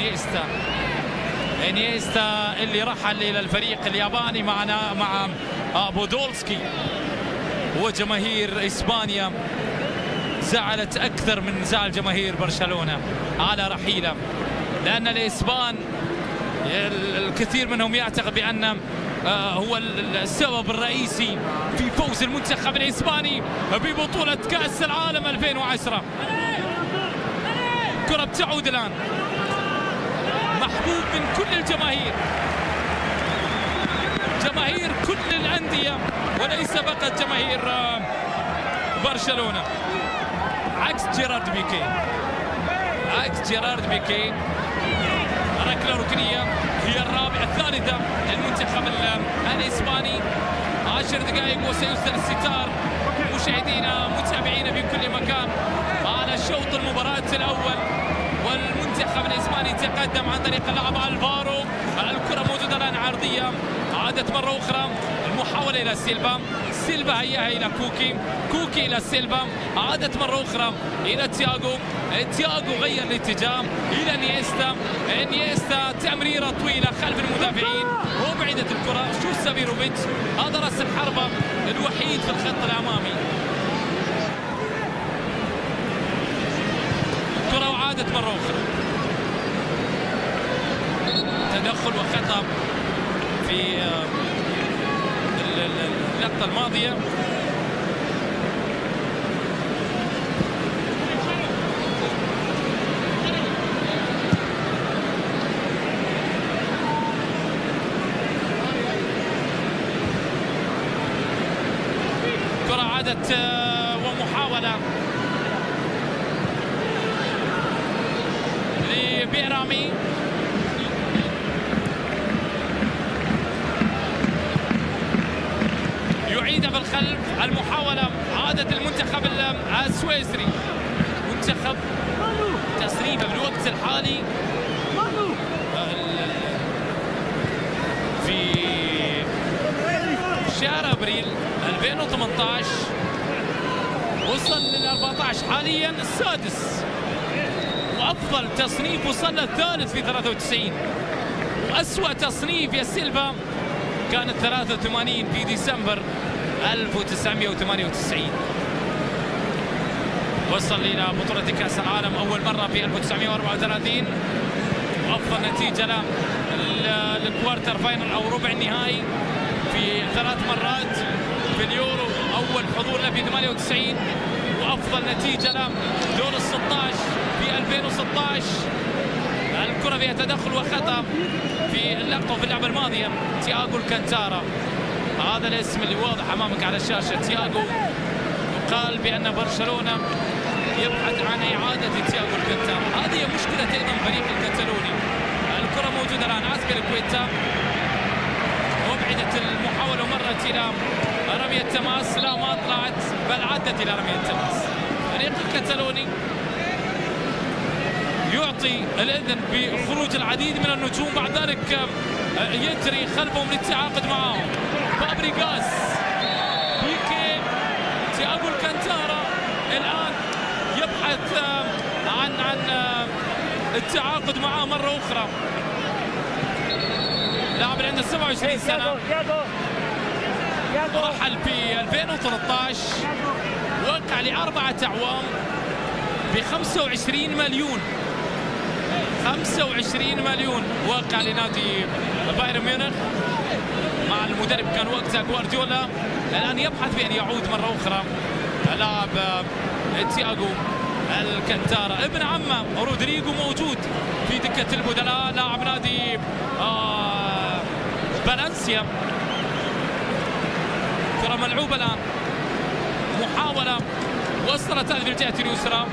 نيستا اللي رحل الى الفريق الياباني مع بودولسكي. وجماهير اسبانيا زعلت اكثر من زعل جماهير برشلونة على رحيله، لان الاسبان الكثير منهم يعتقد بان هو السبب الرئيسي في فوز المنتخب الاسباني ببطولة كأس العالم 2010. كرة بتعود الان، محبوب من كل الجماهير، جماهير كل الأندية وليس فقط جماهير برشلونة. عكس جيرارد بيكيه ركلة ركنية هي الرابعة الثالثة للمنتخب الإسباني. 10 دقائق وسيسدل الستار. مشاهدينا متابعينا في كل مكان على شوط المباراة الأول، والمنتخب الإسباني تقدم عن طريق اللاعب الفارو. الكرة موجودة الآن عرضية، عادت مرة أخرى المحاولة إلى سيلفا، سيلفا هياها إلى كوكي، كوكي إلى سيلفا، عادت مرة أخرى إلى تياغو، تياغو غير الاتجاه إلى نيستا، نيستا تمريرة طويلة خلف المدافعين وبعدت الكرة. شوف سافيروفيتش، هذا رأس الحربة الوحيد في الخط الأمامي. كرة وعادت مرة أخرى، تدخل وخطأ في اللقطة الماضية. كرة عادت ومحاولة لبيرامي، يعيدها بالخلف. المحاولة عادت المنتخب السويسري، منتخب تصريفه بالوقت الحالي في شهر ابريل 2018 وصل لل 14 حاليا السادس، وافضل تصنيف وصل للثالث في 93، واسوأ تصنيف يا سيلفا كانت 83 في ديسمبر 1998. وصل إلى بطولة كأس العالم أول مرة في 1934، وأفضل نتيجة له للكوارتر فاينل أو ربع النهائي في 3 مرات في اليورو، أول حضور له في 98، وأفضل نتيجة له دور ال 16 في 2016. الكرة فيها تدخل وخطأ في اللقطة في اللعبة الماضية. تياغو الكانتارا، هذا الاسم اللي واضح أمامك على الشاشة، تياغو. يقال بأن برشلونة يبحث عن إعادة تياغو الكانتارا، هذه مشكلة أيضا فريق الكتالوني. الكرة موجودة الآن أسبيليكويتا، وابعدت المحاولة ومرت إلى رمية تماس، لا ما طلعت بل عدت إلى رمية تماس. فريق الكتالوني يعطي الإذن بخروج العديد من النجوم، بعد ذلك يجري خلفهم للتعاقد معهم. فابريغاس، بيكي، تياغو الكانتارا الآن يبحث عن التعاقد معه مرة أخرى. لاعب عنده 27 سنة، رحل في 2013، وقع ل4 أعوام ب 25 مليون، 25 مليون وقع لنادي بايرن ميونخ مع المدرب كان وقتها جوارديولا. الآن يبحث بأن يعود مرة أخرى لاعب تياغو الكانتارا. ابن عمه رودريغو موجود في دكة البدلاء، لاعب نادي فالنسيا. كرة ملعوبة الآن، محاولة وصلت هذه الجهة اليسرى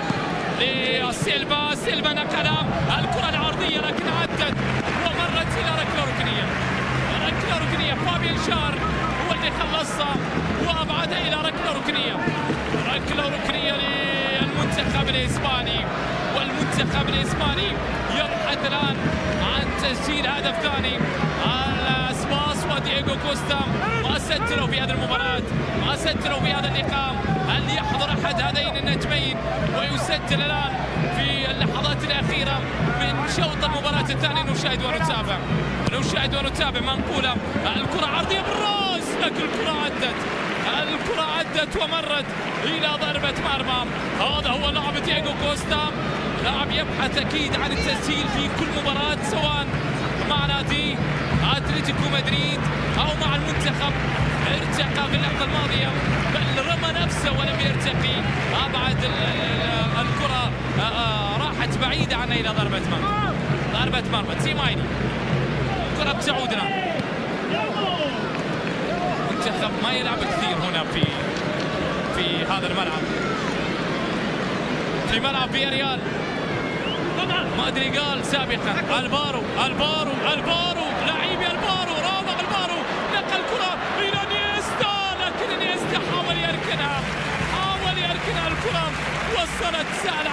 لسيلفا، سيلفا نقلها الكرة العرضية لكن عدت ومرت إلى ركلة ركنية، ركلة ركنية. فابيان شار هو اللي خلصها وأبعدها إلى ركلة ركنية، ركلة ركنية للمنتخب الإسباني. والمنتخب الإسباني يبحث الآن عن تسجيل هدف ثاني. الأسباس ودييغو كوستا ما سجلوا في هذه المباراة، ما سجلوا في هذا اللقاء. هل يحضر أحد هذين النجمين ويسجل الآن في اللحظات الأخيرة من شوط المباراة الثاني؟ نشاهد ونتابع، نشاهد ونتابع منقولة. الكرة عرضية بالراس لكن الكرة عدت، الكرة عدت ومرت إلى ضربة مرمى. هذا هو لاعب دييغو كوستا، لاعب يبحث أكيد عن التسجيل في كل مباراة سواء مع نادي أتلتيكو مدريد أو مع المنتخب. ارتقى في اللحظة الماضية بل رمى نفسه ولم يرتقي، أبعد الكرة راحت بعيدة عنه إلى ضربة مرمى، ضربة مرمى. تيمايني، كرة بتعود الآن. المنتخب ما يلعب كثير هنا في هذا الملعب، في ملعب فياريال. ما ما ادري قال سابقا الفارو لاعبي الفارو رابع الفارو نقل الكره الى نيستا، لكن نيستا حاول يركنها الكره وصلت سهله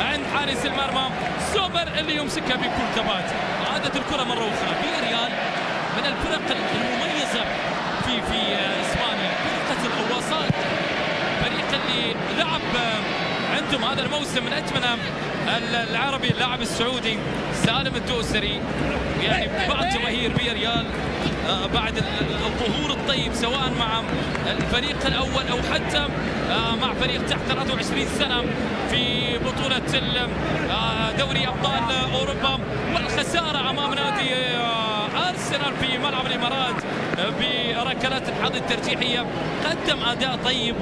عند حارس المرمى، سوبر اللي يمسكها بكل ثبات. عادت الكره مره اخرى. فياريال من الفرق المميزه في اسبانيا، فرقه الغواصات، فريق اللي لعب عندهم هذا الموسم من اجمل العربي اللاعب السعودي سالم الدوسري. يعني بعض جماهير فياريال بعد الظهور الطيب سواء مع الفريق الاول او حتى مع فريق تحت 23 سنه في بطوله دوري ابطال اوروبا، والخساره امام نادي ارسنال في ملعب الامارات بركلات الحظ الترجيحيه. قدم اداء طيب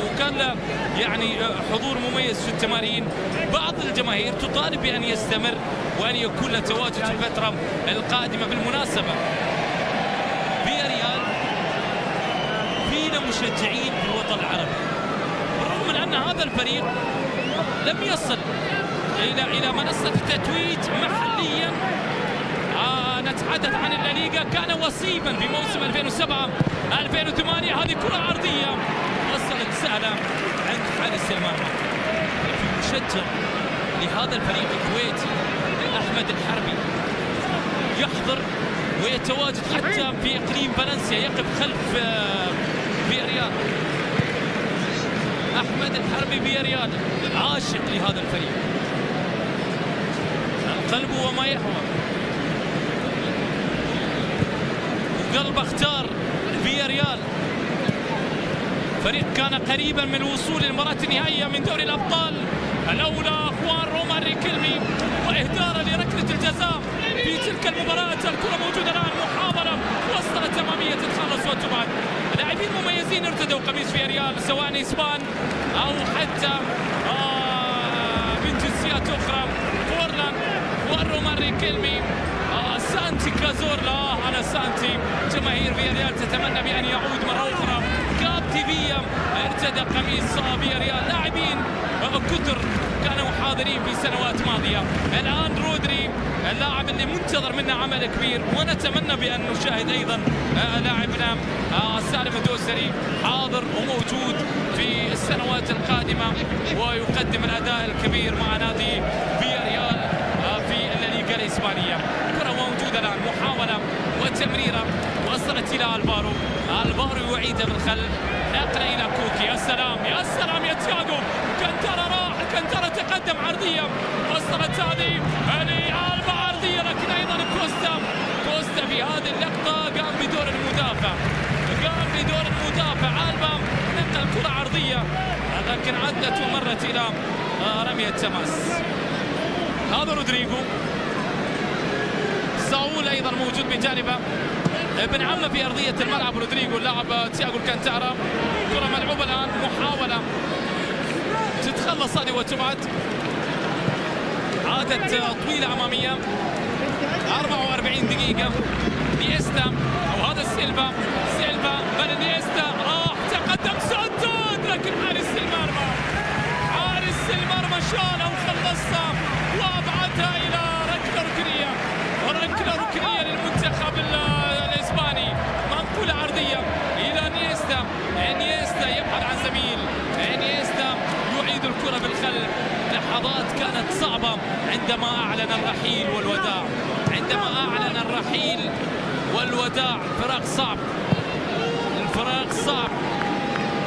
وكان يعني حضور مميز في التمارين. بعض الجماهير تطالب بان يستمر وان يكون له تواجد في الفتره القادمه. بالمناسبه فياريال فينا مشجعين في الوطن العربي، بالرغم من ان هذا الفريق لم يصل الى منصه التتويج محليا. نتحدث عن الليغا، كان وصيفا في موسم 2007-2008. هذه كره عرضيه وصلت سهله عند حارس المرمى. في مشجع لهذا الفريق الكويتي احمد الحربي يحضر ويتواجد حتى في اقليم فالنسيا، يقف خلف فياريال. احمد الحربي فياريال عاشق لهذا الفريق، القلب وما يهوى، وقلب اختار فياريال. فريق كان قريبا من الوصول للمباراة النهائية من دوري الابطال، الاولى اخوان رومان ريكيلمي واهدار لركلة الجزاء في تلك المباراة. الكرة موجودة الان، محاولة وصلت امامية تتخلص وتبعد. لاعبين مميزين ارتدوا قميص فياريال سواء اسبان او حتى من جنسيات اخرى. فورلان ورومان ريكيلمي، سانتي كازورلا على سانتي. جماهير فياريال تتمنى بان يعود مرة اخرى. كابتيفيا ارتدى قميص فياريال. لاعبين كثر كانوا حاضرين في سنوات ماضية. الان رودري اللاعب اللي منتظر منه عمل كبير، ونتمنى بان نشاهد ايضا لاعبنا سالم الدوسري حاضر وموجود في السنوات القادمة ويقدم الاداء الكبير مع نادي فياريال في الليغا الاسبانية. كرة موجودة الان، محاولة وتمريرة وصلت الى الفارو يعيدها من خلف، نقله الى كوكي. يا سلام يا تياغو، كانتارا راح، كانتارا تقدم عرضية، وصلت هذه لألبا عرضية، لكن ايضا كوستا في هذه اللقطة قام بدور المدافع. ألبا نقل كرة عرضية لكن عدت ومرت الى رمية تماس. هذا رودريغو. ساول ايضا موجود بجانبه، ابن عمه في ارضيه الملعب. رودريغو اللاعب تياغو الكانتارا. كره ملعوبه الان، محاوله تتخلص هذه وتبعد. عادت طويله اماميه. 44 دقيقه. نيستا او هذا سيلفا بل نيستا راح تقدم سدد، لكن حارس المرمى شالها وخلصها وابعدها الى ركله ركنيه للمنتخب الاسباني. منقوله عرضيه الى نيستا يبحث عن زميل. نيستا يعيد الكره بالخلف. لحظات كانت صعبه عندما اعلن الرحيل والوداع. الفراق صعب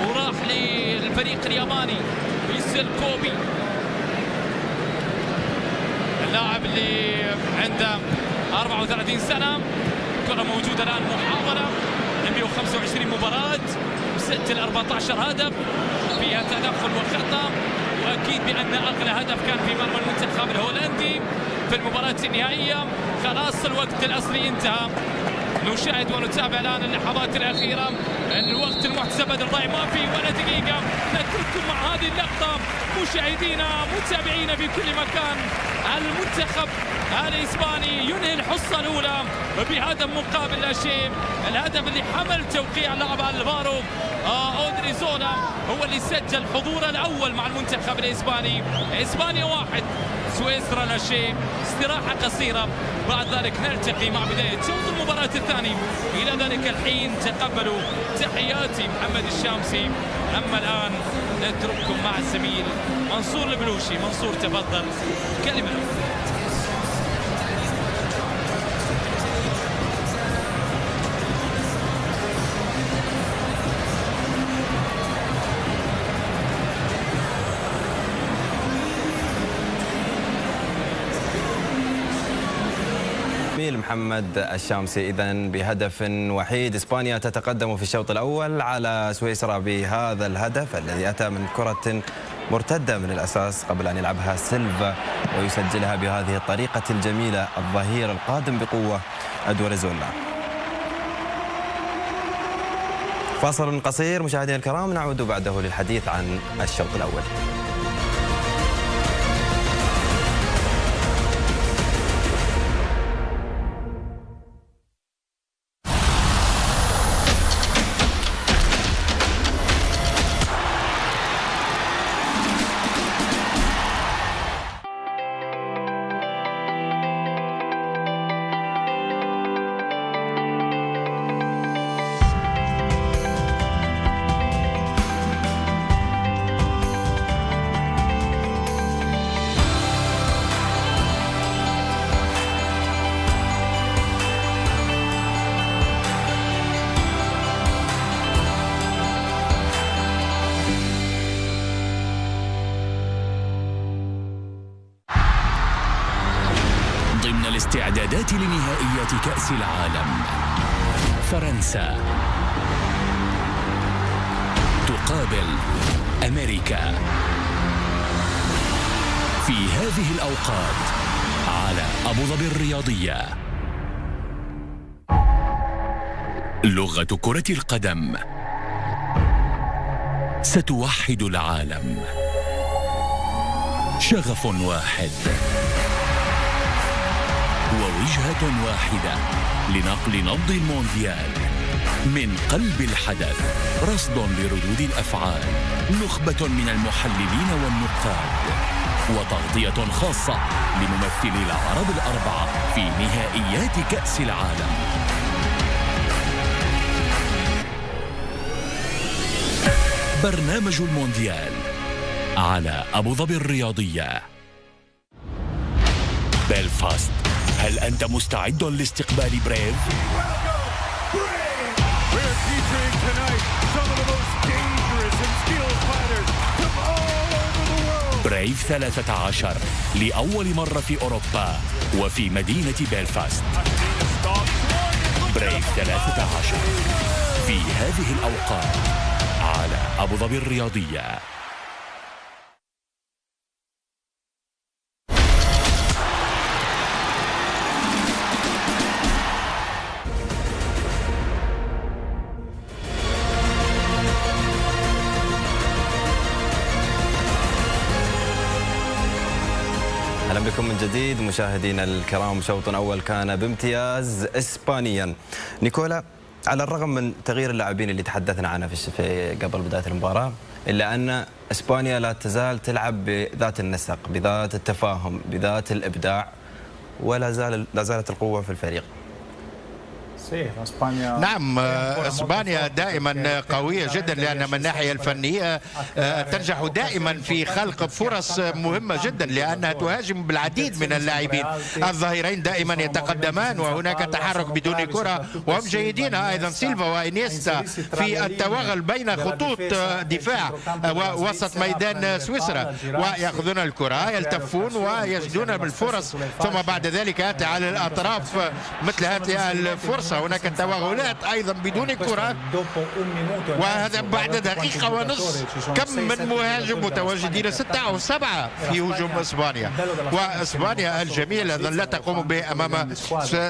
وراح للفريق الياباني ويسل كوبي، اللاعب اللي عنده 34 سنة. كرة موجودة الآن، محاولة 125 مباراة، مسجل 14 هدف، فيها تدخل وخطأ، وأكيد بأن أغلى هدف كان في مرمى المنتخب الهولندي في المباراة النهائية. خلاص الوقت الأصلي انتهى. نشاهد ونتابع الآن اللحظات الأخيرة. الوقت المحتسب بدل ضايع، ما في ولا دقيقة. نترككم مع هذه اللقطة مشاهدينا متابعينا في كل مكان. المنتخب الإسباني ينهي الحصة الأولى بهدف مقابل لا شيء. الهدف اللي حمل توقيع لاعب الفارو أودريزولا هو اللي سجل حضوره الأول مع المنتخب الإسباني. إسبانيا 1 سويسرا لا شيء. استراحة قصيرة، بعد ذلك نلتقي مع بداية شوط المباراة الثاني. إلى ذلك الحين تقبلوا تحياتي محمد الشامسي. أما الآن نترككم مع الزميل منصور البلوشي. منصور تفضل، كلمة. محمد الشامسي. إذن بهدف وحيد إسبانيا تتقدم في الشوط الأول على سويسرا بهذا الهدف الذي أتى من كرة مرتدة من الأساس قبل أن يلعبها سيلفا ويسجلها بهذه الطريقة الجميلة الظهير القادم بقوة أودريزولا. فاصل قصير مشاهدينا الكرام، نعود بعده للحديث عن الشوط الأول. الاستعدادات لنهائيات كأس العالم. فرنسا تقابل أمريكا في هذه الأوقات على أبوظبي الرياضية. لغة كرة القدم ستوحد العالم. شغف واحد ووجهة واحدة لنقل نبض المونديال من قلب الحدث. رصد لردود الأفعال، نخبة من المحللين والنقاد، وتغطية خاصة لممثلي العرب الأربعة في نهائيات كأس العالم. برنامج المونديال على أبوظبي الرياضية. بلفاست، هل أنت مستعد لاستقبال بريف؟ بريف 13 لأول مرة في أوروبا وفي مدينة بلفاست. بريف 13 في هذه الأوقات على أبوظبي الرياضية. أهلا بكم من جديد مشاهدينا الكرام. شوط أول كان بامتياز إسبانيا. نيكولا، على الرغم من تغيير اللاعبين اللي تحدثنا عنه في قبل بداية المباراة، إلا أن إسبانيا لا تزال تلعب بذات النسق، بذات التفاهم، بذات الإبداع، ولا زالت القوة في الفريق. نعم، اسبانيا دائما قوية جدا لأن من الناحية الفنية تنجح دائما في خلق فرص مهمة جدا لأنها تهاجم بالعديد من اللاعبين. الظهيرين دائما يتقدمان وهناك تحرك بدون كرة وهم جيدين أيضا. سيلفا وإنيستا في التوغل بين خطوط دفاع ووسط ميدان سويسرا ويأخذون الكرة يلتفون ويجدون بالفرص ثم بعد ذلك يأتي على الأطراف مثل هذه الفرصة فرصة، هناك توغلات أيضا بدون كرة، وهذا بعد دقيقة ونصف. كم من مهاجم متواجدين، 6 أو 7 في هجوم إسبانيا. وإسبانيا الجميلة لا تقوم به أمام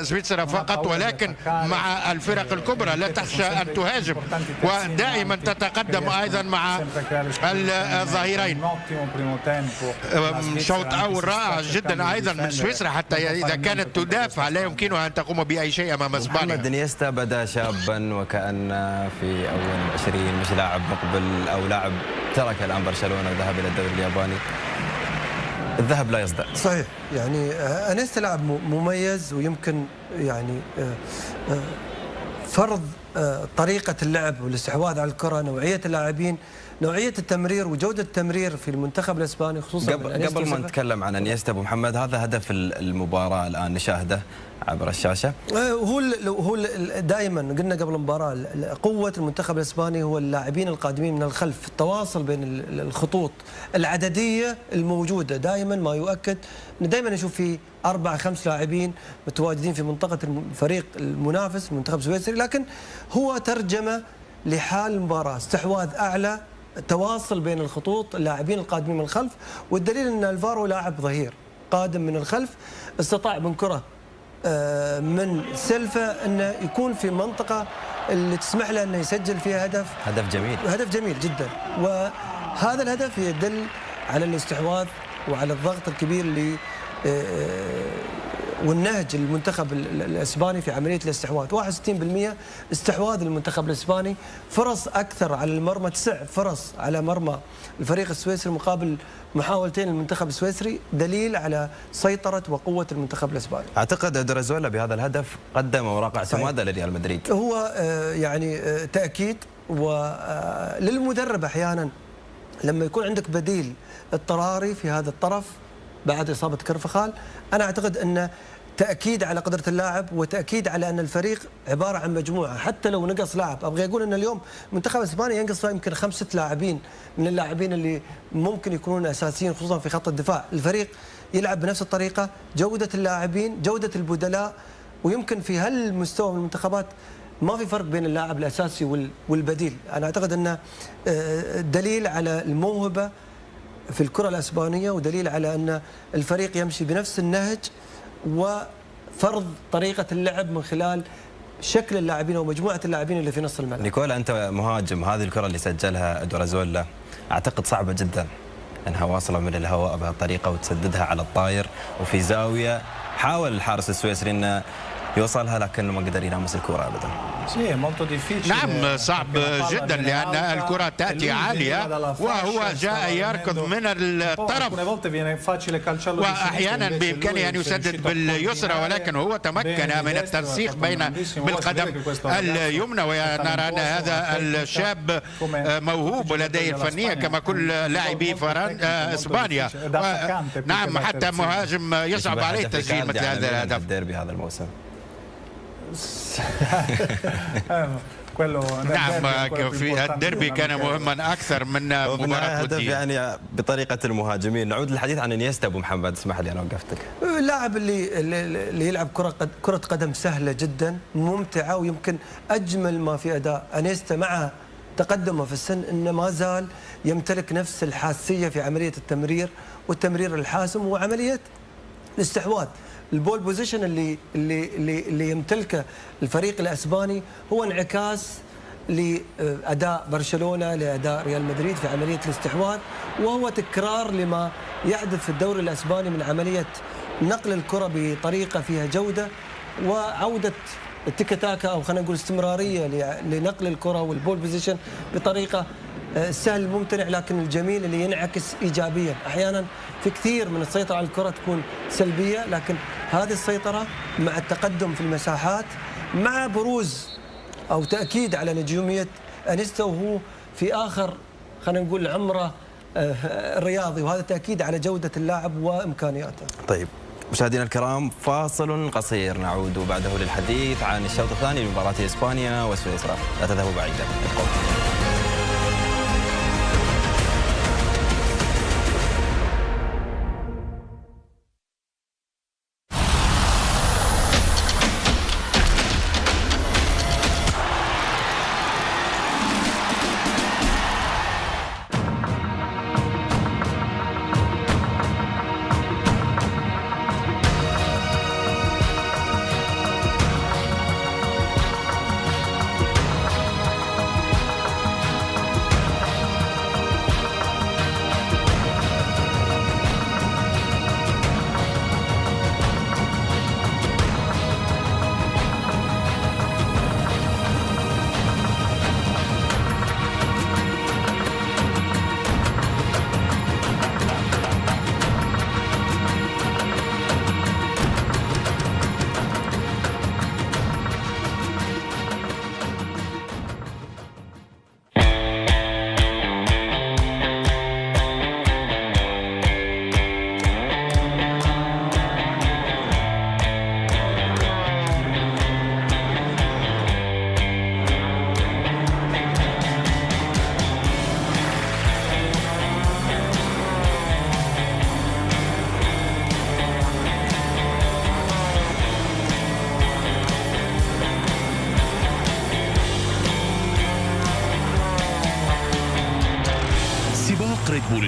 سويسرا فقط، ولكن مع الفرق الكبرى لا تخشى أن تهاجم، ودائما تتقدم أيضا مع الظهيرين. شوط أول رائع جدا أيضا من سويسرا، حتى إذا كانت تدافع لا يمكنها أن تقوم بأي شيء أمام إسبانيا. محمد انيستا بدا شابا وكأن في أول 20، مش لاعب مقبل أو لاعب ترك الآن برشلونة وذهب إلى الدوري الياباني. الذهب لا يصدق. صحيح، يعني انيستا لاعب مميز، ويمكن يعني فرض طريقة اللعب والاستحواذ على الكرة، نوعية اللاعبين، نوعية التمرير وجودة التمرير في المنتخب الإسباني خصوصا قبل ما نتكلم عن انيستا أبو محمد، هذا هدف المباراة الآن نشاهده عبر الشاشة. هو دائما قلنا قبل المباراة قوة المنتخب الإسباني هو اللاعبين القادمين من الخلف، التواصل بين الخطوط، العددية الموجودة دائما ما يؤكد أن دائما نشوف في 4-5 لاعبين متواجدين في منطقة الفريق المنافس المنتخب السويسري، لكن هو ترجمة لحال المباراة، استحواذ أعلى، تواصل بين الخطوط، اللاعبين القادمين من الخلف، والدليل أن الفارو لاعب ظهير قادم من الخلف، استطاع من كرة من سلفة أنه يكون في منطقة اللي تسمح له أنه يسجل فيها هدف جميل، هدف جميل جدا. وهذا الهدف يدل على الاستحواذ وعلى الضغط الكبير اللي والنهج المنتخب الاسباني في عمليه الاستحواذ. 61% استحواذ المنتخب الاسباني، فرص اكثر على المرمى، 9 فرص على مرمى الفريق السويسري مقابل محاولتين المنتخب السويسري، دليل على سيطره وقوه المنتخب الاسباني. اعتقد درازولا بهذا الهدف قدم اوراق اعتماده لريال مدريد. هو يعني تاكيد، وللمدرب احيانا لما يكون عندك بديل اضطراري في هذا الطرف بعد إصابة كرفخال، أنا أعتقد أن تأكيد على قدرة اللاعب وتأكيد على أن الفريق عبارة عن مجموعة، حتى لو نقص لاعب. أبغى أقول أن اليوم منتخب إسبانيا ينقص يمكن 5-6 لاعبين من اللاعبين اللي ممكن يكونون أساسيين خصوصا في خط الدفاع. الفريق يلعب بنفس الطريقة، جودة اللاعبين، جودة البدلاء، ويمكن في هالمستوى من المنتخبات ما في فرق بين اللاعب الأساسي والبديل. أنا أعتقد أنه دليل على الموهبة في الكرة الأسبانية، ودليل على أن الفريق يمشي بنفس النهج وفرض طريقة اللعب من خلال شكل اللاعبين ومجموعة اللاعبين اللي في نص الملعب. نيكولا، أنت مهاجم، هذه الكرة اللي سجلها درازولا أعتقد صعبة جدا أنها واصلة من الهواء بهالطريقة وتسددها على الطاير وفي زاوية. حاول الحارس السويسري أنه يوصلها لكنه ما قدر يلامس الكرة أبدا. نعم، صعب جدا لأن الكرة تأتي عالية وهو جاء يركض من الطرف، وأحيانا بإمكانه أن يسدد باليسرى، ولكن هو تمكن من التنسيق بالقدم اليمنى. ونرى أن هذا الشاب موهوب لديه الفنية كما كل لاعبي إسبانيا. نعم، حتى مهاجم يصعب عليه تسجيل مثل هذا الهدف. الديربي هذا الموسم. نعم، في الديربي كان مهما اكثر من مباراه هدف يعني بطريقه المهاجمين. نعود للحديث عن انيستا ابو محمد، اسمح لي انا وقفتك. اللاعب اللي يلعب كره قدم سهله جدا، ممتعه، ويمكن اجمل ما في اداء انيستا مع تقدمه في السن انه ما زال يمتلك نفس الحاسيه في عمليه التمرير والتمرير الحاسم وعمليه الاستحواذ. البول بوزيشن اللي يمتلكه الفريق الاسباني هو انعكاس لاداء برشلونه، لاداء ريال مدريد في عمليه الاستحواذ، وهو تكرار لما يحدث في الدوري الاسباني من عمليه نقل الكره بطريقه فيها جوده، وعوده التيكا تاكا او خلينا نقول استمراريه لنقل الكره والبول بوزيشن بطريقه السهل الممتنع لكن الجميل اللي ينعكس ايجابيا. احيانا في كثير من السيطره على الكره تكون سلبيه، لكن هذه السيطره مع التقدم في المساحات مع بروز او تاكيد على نجوميه انيستا وهو في اخر خلينا نقول عمره الرياضي، وهذا تاكيد على جوده اللاعب وامكانياته. طيب مشاهدينا الكرام، فاصل قصير نعود بعده للحديث عن الشوط الثاني لمباراه اسبانيا وسويسرا. لا تذهبوا بعيدا.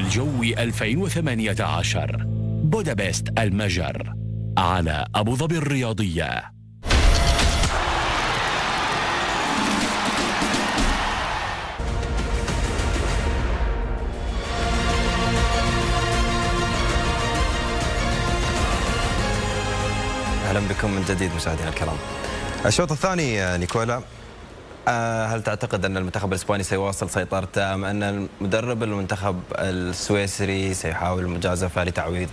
الجو 2018 بودابست المجر على أبو ظبي الرياضية. أهلا بكم من جديد مشاهدينا الكرام. الشوط الثاني نيكولا، هل تعتقد أن المنتخب الإسباني سيواصل سيطرته أم أن المدرب المنتخب السويسري سيحاول المجازفة لتعويض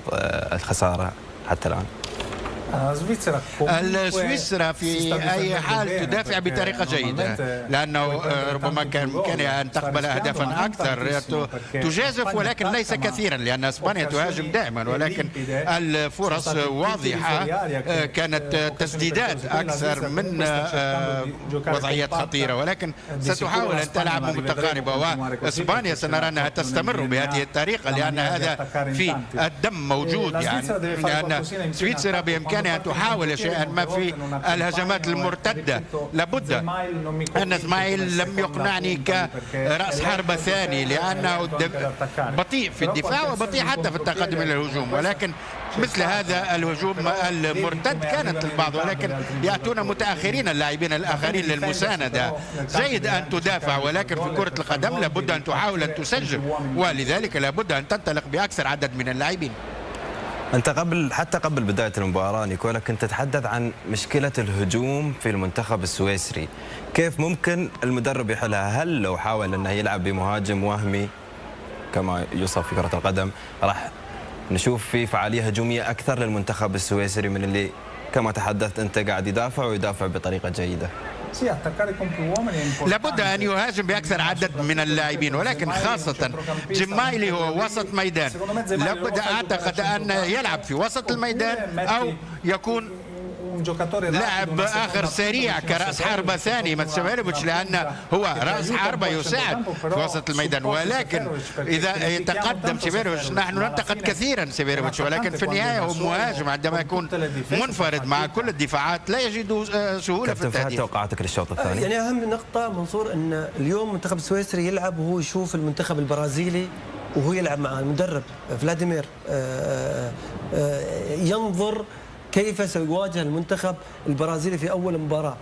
الخسارة حتى الآن؟ سويسرا في أي حال تدافع بطريقة جيدة، لأنه ربما كان بإمكانها أن تقبل أهدافا أكثر، تجازف ولكن ليس كثيرا، لأن إسبانيا تهاجم دائما، ولكن الفرص واضحة، كانت تسديدات أكثر من وضعيات خطيرة، ولكن ستحاول أن تلعب متقاربة، وإسبانيا سنرى أنها تستمر بهذه الطريقة، لأن هذا في الدم موجود، يعني لأن سويسرا بإمكانها أن تحاول شيئا ما في الهجمات المرتدة. لابد أن إسماعيل لم يقنعني كرأس حربة ثاني، لأنه بطيء في الدفاع وبطيء حتى في التقدم إلى الهجوم، ولكن مثل هذا الهجوم المرتد كانت البعض، ولكن يأتون متأخرين اللاعبين الآخرين للمساندة. جيد أن تدافع، ولكن في كرة القدم لابد أن تحاول أن تسجل، ولذلك لابد أن تنطلق بأكثر عدد من اللاعبين. أنت حتى قبل بداية المباراة نيكولا كنت تتحدث عن مشكلة الهجوم في المنتخب السويسري، كيف ممكن المدرب يحلها؟ هل لو حاول أنه يلعب بمهاجم وهمي كما يوصف في كرة القدم راح نشوف في فعالية هجومية أكثر للمنتخب السويسري من اللي كما تحدثت أنت قاعد يدافع ويدافع بطريقة جيدة؟ لابد أن يهاجم بأكثر عدد من اللاعبين، ولكن خاصة جمايلي هو وسط ميدان، لابد أعتقد أن يلعب في وسط الميدان أو يكون لاعب آخر سريع كرأس حربة ثاني مثل سيفيروفيتش، لأن هو رأس حربة يساعد في وسط الميدان، ولكن إذا يتقدم سيفيروفيتش نحن ننتقد كثيرا سيفيروفيتش، ولكن في النهاية هو مهاجم عندما يكون منفرد مع كل الدفاعات لا يجد سهولة في التهديف. توقعاتك للشوط الثاني؟ يعني أهم نقطة منصور أن اليوم المنتخب السويسري يلعب وهو يشوف المنتخب البرازيلي وهو يلعب مع المدرب فلاديمير، ينظر كيف سيواجه المنتخب البرازيلي في أول مباراة.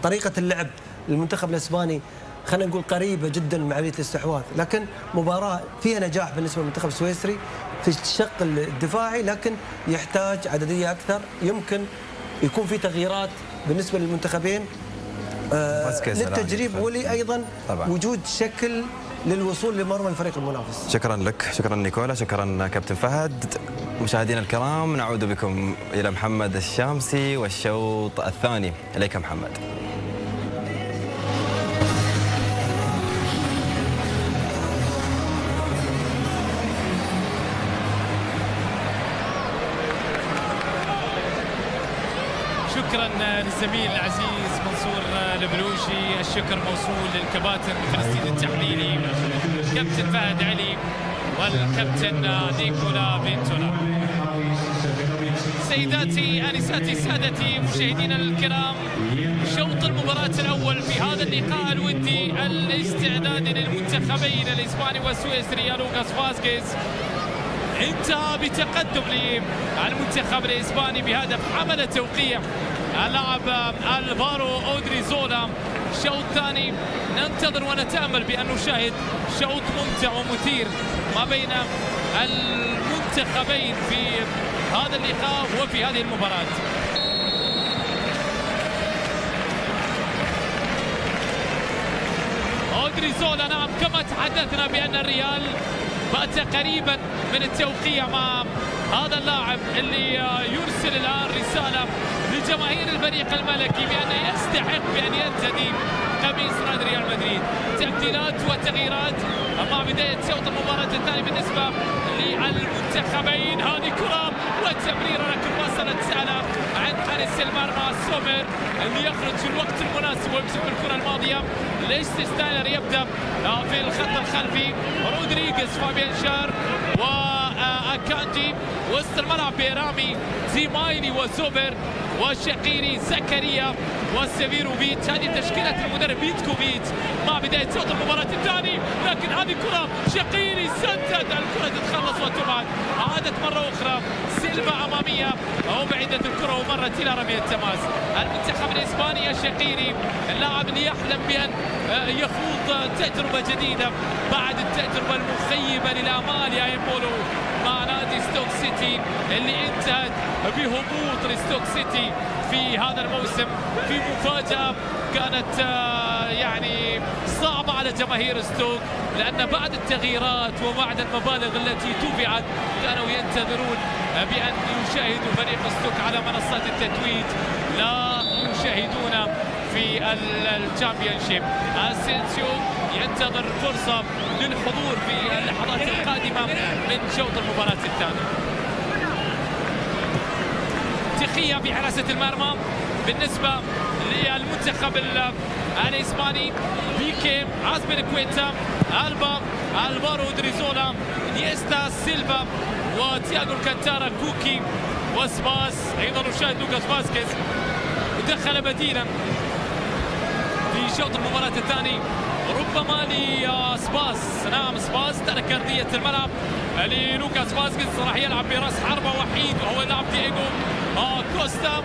طريقة اللعب المنتخب الإسباني خلينا نقول قريبة جدا من عملية الاستحواذ، لكن مباراة فيها نجاح بالنسبة للمنتخب السويسري في الشق الدفاعي، لكن يحتاج عددية أكثر، يمكن يكون في تغييرات بالنسبة للمنتخبين للتجريب ولأيضا وجود شكل للوصول لمرمى الفريق المنافس. شكرا لك، شكرا نيكولا، شكرا كابتن فهد. مشاهدينا الكرام نعود بكم إلى محمد الشامسي والشوط الثاني. إليك محمد. شكرا للزميل العزيز منصور البلوشي، الشكر موصول للكباتن فلسطين التحليلي كابتن فهد علي والكابتن نيكولا فينتولا. سيداتي انساتي سادتي مشاهدينا الكرام، شوط المباراة الأول في هذا اللقاء الودي الاستعداد للمنتخبين الإسباني والسويسري لوكاس فاسكيز انتهى بتقدم للمنتخب الإسباني بهدف حمل توقيع اللاعب الفارو اودريزولا. الشوط الثاني ننتظر ونتأمل بأن نشاهد شوط ممتع ومثير ما بين المنتخبين في هذا اللقاء وفي هذه المباراة. اودريزولا نعم، كما تحدثنا بأن الريال بات قريبا من التوقيع مع هذا اللاعب اللي يرسل الآن رسالة لجماهير الفريق الملكي بأنه يستحق بأن يرتدي قميص نادي ريال مدريد. تبديلات وتغييرات مع بداية شوط المباراة الثاني بالنسبة للمنتخبين. هذه كرة وتمريرة لكن وصلت سهلة عند حارس المرمى سومر اللي يخرج في الوقت المناسب ويمسك الكرة الماضية. ليشتنشتاينر يبدأ في الخط الخلفي، رودريغيز، فابيان شار وأكانجي، وسط الملعب بيرامي، زيمايلي وزوبر، وشقيري زكريا وسيفيروفيتش. هذه تشكيلة المدرب بيتكوفيتش مع بداية شوط المباراة الثاني، لكن هذه كرة شقيري سدد، الكرة تتخلص وتبعد، عادت مرة أخرى سيلفا أمامية وبعدت الكرة ومرت إلى رمية التماس. المنتخب الإسباني يا شقيري اللاعب اللي يحلم بأن يخوض تجربة جديدة بعد التجربة المخيبة للآمال يا إيمبولو مع نادي ستوك سيتي اللي انتهت بهبوط لستوك سيتي في هذا الموسم في مفاجأة كانت يعني صعبة على جماهير ستوك، لأن بعد التغييرات وبعد المبالغ التي دفعت كانوا ينتظرون بأن يشاهدوا فريق ستوك على منصات التتويج، لا يشاهدون في الشامبيونشيب. اسينسيو ينتظر فرصة للحضور في اللحظات القادمة من شوط المباراة الثاني. تخية في حراسة المرمى بالنسبة للمنتخب الإسباني، بيكي، عازبيليكويتا، ألبا، ألفارو دريزولا، نيستا، سيلفا وتياغو الكانتارا، كوكي وسباس. أيضا نشاهد لوكاس فاسكيز دخل بديلا في شوط المباراة الثاني ربما لسباس. نعم سباس ترك أرضية الملعب للوكاس فاسكيز، راح يلعب برأس حربة وحيد وهو يلعب دييغو كوستا،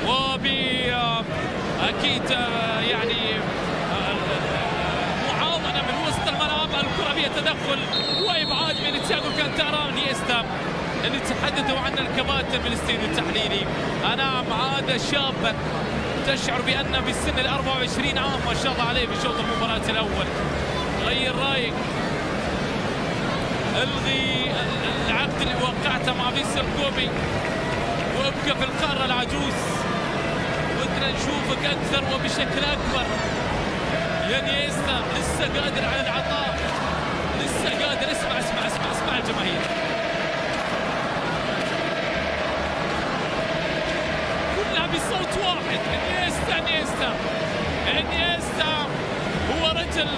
وبأكيد يعني معاونة من وسط الملعب، الكرة فيها تدخل وإبعاد من تياغو كانتارا. نيستا اللي تحدثوا عنه الكباتن في الاستوديو التحليلي، نعم عاد شابا تشعر بأنه في السن 24 عام ما شاء الله عليه في شوط المباراة الأول. غير رايك، الغي العقد اللي وقعته مع فيسل كوبي وابقى في القارة العجوز، ودنا نشوفك أكثر وبشكل أكبر يا نيستا. لسه قادر على العطاء، لسه قادر. اسمع اسمع اسمع اسمع الجماهير كلها بصوت واحد. نيستا نيستا نيستا هو رجل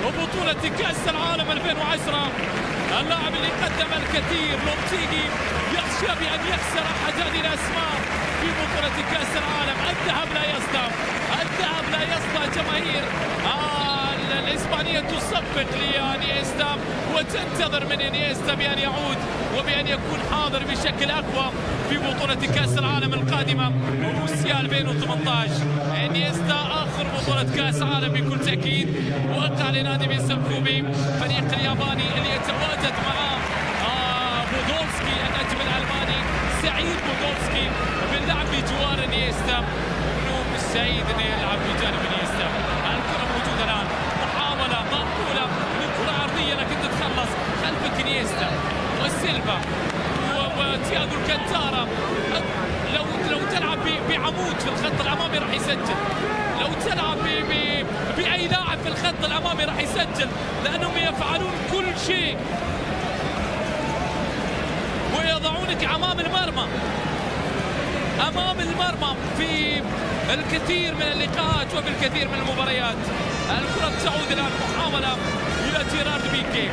وبطولة كأس العالم 2010، اللاعب اللي قدم الكثير. لوبتيجي يخشى بأن يخسر أحد هذه الأسماء في بطولة كأس العالم. الذهب لا يصدم، الذهب لا يصدم. جماهير الإسبانية تصفق لنيستا وتنتظر من نيستا بأن يعود وبأن يكون حاضر بشكل أقوى في بطولة كأس العالم القادمة روسيا 2018. نيستا آخر بطولة كأس عالم بكل تأكيد وقع لنادي فيسل كوبي، فريق الياباني اللي يتواجد معه بودولسكي النجم الألماني سعيد بودولسكي باللعب بجوار نيستا، ومنه بالسعيد انه يلعب بجانب نيستا. الكرة موجودة الآن، محاولة مقبولة من كرة عرضية لكن تتخلص خلفك نيستا وسيلفا وتياغو الكانتارا. لو تلعب بعمود في الخط الأمامي راح يسجل، لو تلعب بأي لاعب في الخط الأمامي راح يسجل، لأنهم يفعلون كل شيء ويضعونك أمام المرمى، أمام المرمى في الكثير من اللقاءات وفي الكثير من المباريات. الكرة تعود الآن، محاولة إلى جيرارد بيكي،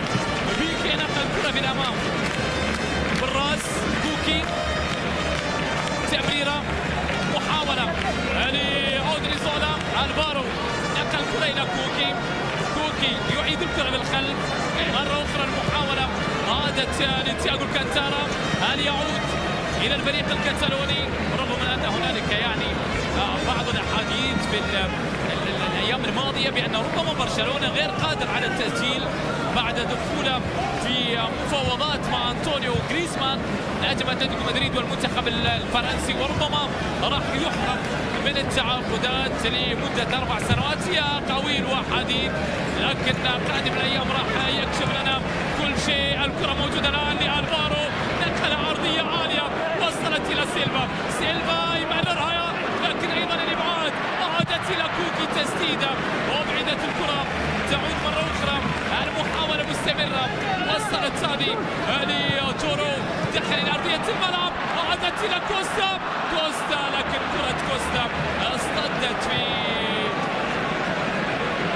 بيكي نقل الكرة في الأمام بالراس، كوكي تمريرة، محاولة لأودريزولا، ألفارو نقل الكرة إلى كوكي، كوكي يعيد الكرة بالخلف مرة أخرى. المحاولة عادت لتياغو الكانتارا، هل يعود إلى الفريق الكتالوني رغم أن هنالك يعني بعض الأحاديث في الأيام الماضية بأن ربما برشلونة غير قادر على التسجيل بعد دخوله في مفاوضات مع أنطونيو غريزمان نجم أتلتيكو مدريد والمنتخب الفرنسي، وربما راح يحرم من التعاقدات لمدة 4 سنوات. يا قوي وحديد، لكن قادم الأيام راح يكشف لنا كل شيء. الكرة موجودة الآن لألفارو، نقلة عرضية عالية وصلت إلى سيلفا، سيلفا يمررها لكن أيضا الإبعاد عادت إلى كوكي، تسديدة وابعدت الكرة، تعود مرة أخرى. المحاولة مستمرة، وصلت هذه لتورو، دخل إلى أرضية الملعب، عادت إلى كوستا، كوستا لكن كرة كوستا اصطدت في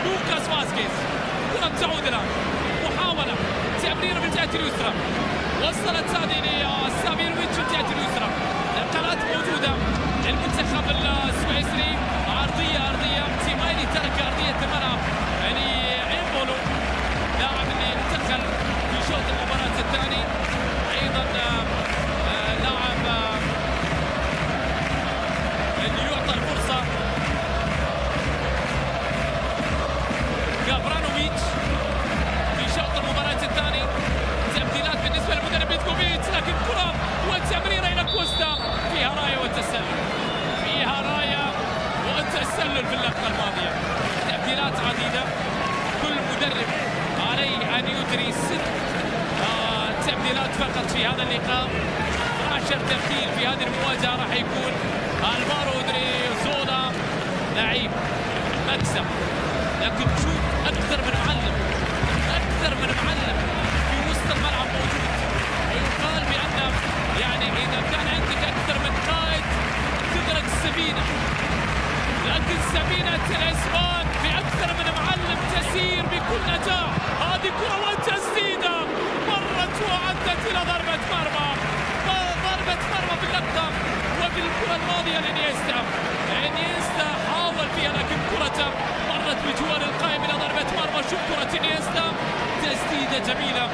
لوكاس فاسكيز. كرة تعود الآن، محاولة تمرير بالجهة اليسرى، وصلت هذه لسافيروفيتش بالجهة اليسرى. نقلات موجودة أبشر تمثيل في هذه المواجهة راح يكون الفارو أودريزولا. لعيب مكسب، لكن تشوف أكثر من معلم في وسط الملعب موجود. ويقال بأن يعني إذا كان عندك أكثر من قائد تغرق السفينة، لكن سفينة الإسبان بأكثر من معلم تسير بكل نجاح. هذه كرة وتسديدة مرت وعدت إلى ضربة مرمى باللقطة. وفي الكرة الماضية إنيستا حاول فيها لكن كرة مرت بجوار القائم إلى ضربة مرمى. شوف كرة إنيستا، تسديدة جميلة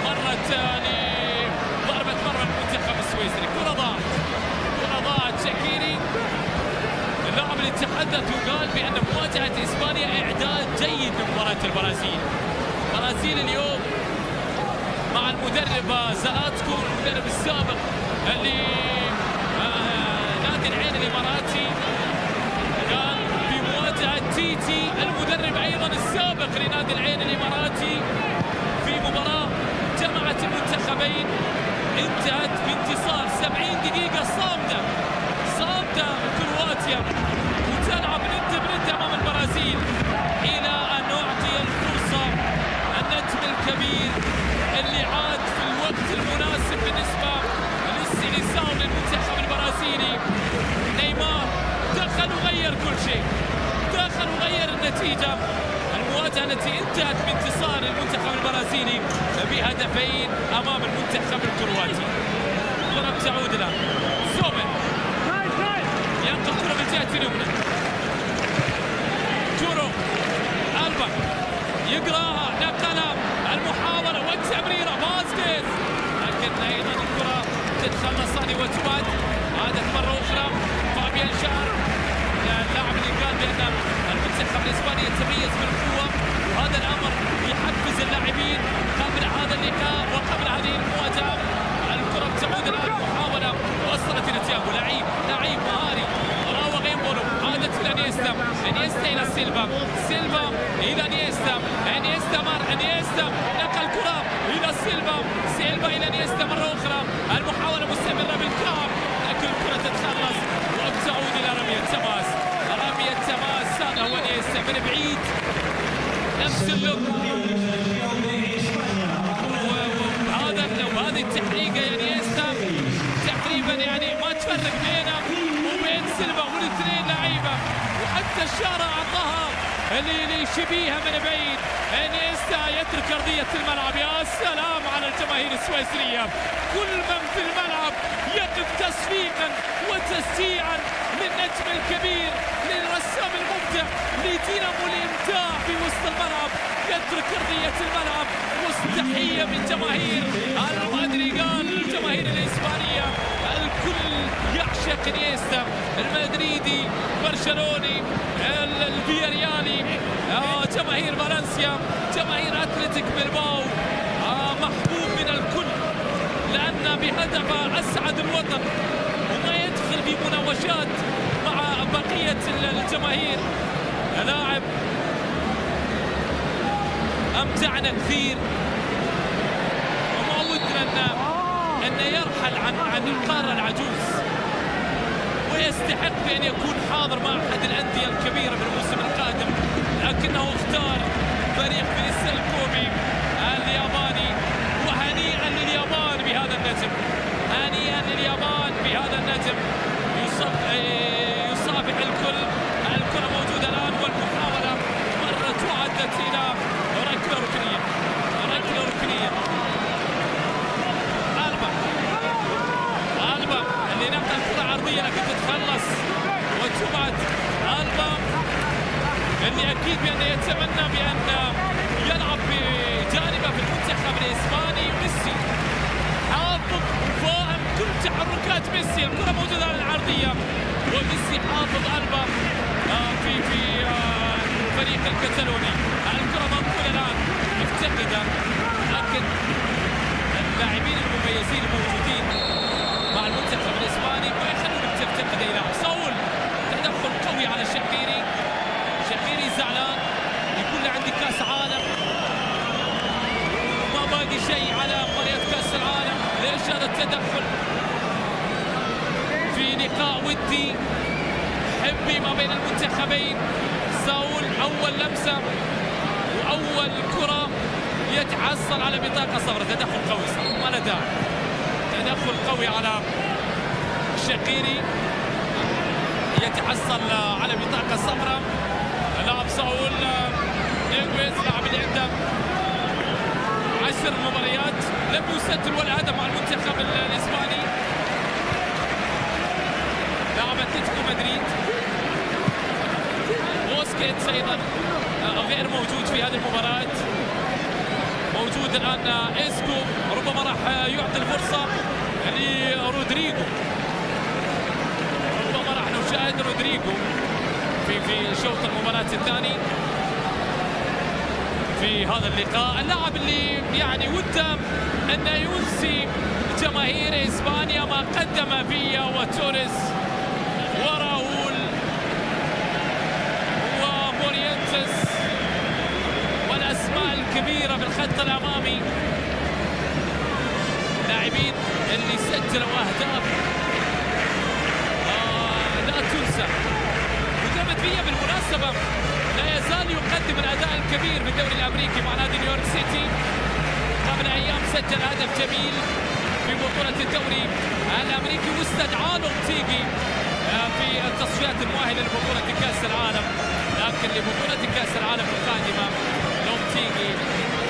مرت لضربة مرمى المنتخب السويسري. كرة ضاعت. شاكيري اللاعب اللي تحدث وقال بأن مواجهة إسبانيا إعداد جيد لمباراة البرازيل اليوم مع المدرب زلاتكو المدرب السابق لنادي العين الإماراتي. كان في مواجهة تيتي المدرب أيضا السابق لنادي العين الإماراتي في مباراة جمعت المنتخبين، انتهت بانتصار 70 دقيقة صامدة كرواتيا، وتلعب ند أمام البرازيل إلى أن نعطي الفرصة النجم الكبير اللي عاد في الوقت المناسب بالنسبة للاستئناس للمنتخب البرازيلي. نيمار دخل وغير كل شيء، دخل وغير النتيجة. المواجهة التي انتهت بانتصار المنتخب البرازيلي بهدفين أمام المنتخب الكرواتي. كرة تعود الآن سومر ينقل كرة من جهة اليمنى، جورو ألبا يقراها، نقلها، المحاولة والتمريرة فاسكيز، لكن أيضا الكرة تتخلص هذه وتبعد. عادت مرة أخرى فابيان شار، اللاعب اللي قال بأن المنتخب الإسباني يتميز بالقوة، وهذا الأمر يحفز اللاعبين قبل هذا اللقاء وقبل هذه المواجهة. الكرة تعود الآن، محاولة وصلت إلى تياغو، لعيب مهاري، راوغ ينبولو، عادت إلى انيستا إلى سيلفا إلى انيستا نقل كرة إلى سيلفا إلى انيستا مرة أخرى. المحاولة مستمرة بالكعب، لكن الكرة تتخلص وتعود إلى رمية تماس. ساقها وانيستا من بعيد، نفس اللوك وهذه التحريقة انيستا تقريبا يعني ما تفرق بينه وبين سيلفا، والاثنين لعيبة، وحتى الشارة أعطاها اللي شبيها من بعيد. انيستا يترك أرضية الملعب. يا سلام على الجماهير السويسرية، كل من في الملعب يقف تصفيقا وتشجيعا للنجم الكبير، للرسام المبدع، لدينامو الإمتاع في وسط الملعب. يترك أرضية الملعب وسط تحية من جماهير المدريد، الجماهير الإسبانية. الكل يعشق انيستا، المدريدي، برشلوني، الفياريالي، جماهير فالنسيا، جماهير أتلتيك بلباو، محبوب من الكل لأن بهدفه أسعد الوطن وما يدخل في مناوشات مع بقية الجماهير. لاعب أمتعنا كثير، وما ودنا أن يرحل عن القارة العجوز، ويستحق بأن يكون حاضر مع أحد الأندية الكبيرة بالموسم القادم، لكنه اختار فريق فيسل كوبي الياباني. وهنيئا لليابان بهذا النجم، هنيئا لليابان بهذا النجم، يصافح الكل. الكرة موجودة الآن، والمحاولة مرت وعدت إلى ركلة ركنية. ألبا اللي نقل كرة عرضية لكن تتخلص وتبعد. ألبا اللي أكيد بأنه يتمنى بأن يلعب بجانبه في المنتخب الإسباني. ميسي حافظ فاهم كل تحركات ميسي. الكرة موجودة على العرضية، وميسي حافظ ألبا في الفريق الكتالوني. الكرة منقولة الآن مفتقدة، لكن اللاعبين المميزين الموجودين مع المنتخب الإسباني ما يخلون تفتقد إلى صول. تدخل قوي على شاكيري زعلان، يقول له عندي كاس عالم، ما باقي شيء على مباريات كاس العالم، ليش هذا التدخل؟ ودي حبي ما بين المنتخبين. ساول أول لمسة وأول كرة يتحصل على بطاقة صفراء. تدخل قوي صراحة ما له داعي، تدخل قوي على شقيري، يتحصل على بطاقة صفراء. لاعب ساول نيغويز لاعب اللي عنده 10 مباريات لم يسجل ولا هدف مع المنتخب الإسباني. لاعب اتلتيكو مدريد. بوسكيتس أيضا غير موجود في هذه المباراة. موجود الآن إسكو، ربما راح يعطي الفرصة لرودريجو. ربما راح نشاهد رودريجو في شوط المباراة الثاني في هذا اللقاء. اللاعب اللي يعني وده أن ينسي جماهير إسبانيا ما قدم فيا وتوريس وراؤول ومورينتس والأسماء الكبيرة في الخط الأمامي، لاعبين اللي سجلوا أهداف لا تنسى. وجابت فيا بالمناسبة لا يزال يقدم الأداء الكبير في الدوري الأمريكي مع نادي نيويورك سيتي. قبل أيام سجل هدف جميل في بطولة الدوري الأمريكي، واستدعى لومتيجي في التصفيات المؤهلة لبطولة كأس العالم. لكن لبطولة كأس العالم القادمة لومتيجي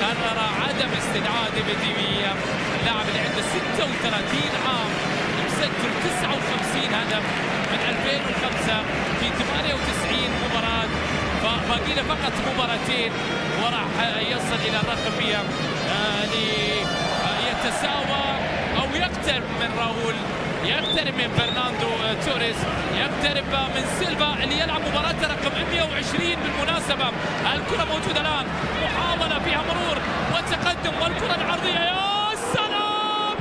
قرر عدم استدعاء ديفيد فيا، اللاعب اللي عنده 36 عام مسجل 59 هدف من 2005 في 98 مباراة، فباقي له فقط مباراتين وراح يصل إلى الرقم فيها ليتساوى أو يقترب من راؤول، يقترب من فرناندو توريس، يقترب من سيلفا اللي يلعب مباراة رقم 120 بالمناسبة. الكرة موجودة الآن، محاولة فيها مرور وتقدم والكرة العرضية يا سلام،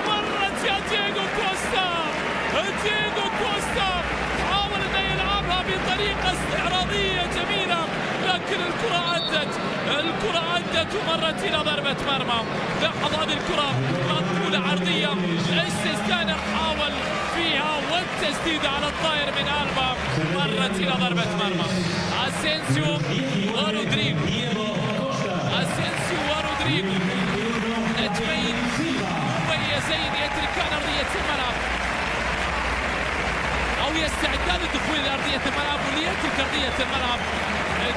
مرت يا دييغو كوستا. دييغو كوستا حاول أن يلعبها بطريقة استعراضية جميلة، لكن الكرة عدت ومرت إلى ضربة مرمى. لاحظ هذه الكرة مقبولة عرضية، استيستانر حاول فيها والتسديد على الطائر من ألبا مرت إلى ضربة مرمى. أسينسيو ورودريجو، نجمين مميزين يتركان أرضية الملعب أو يستعدان للدخول إلى أرضية الملعب، وليترك أرضية الملعب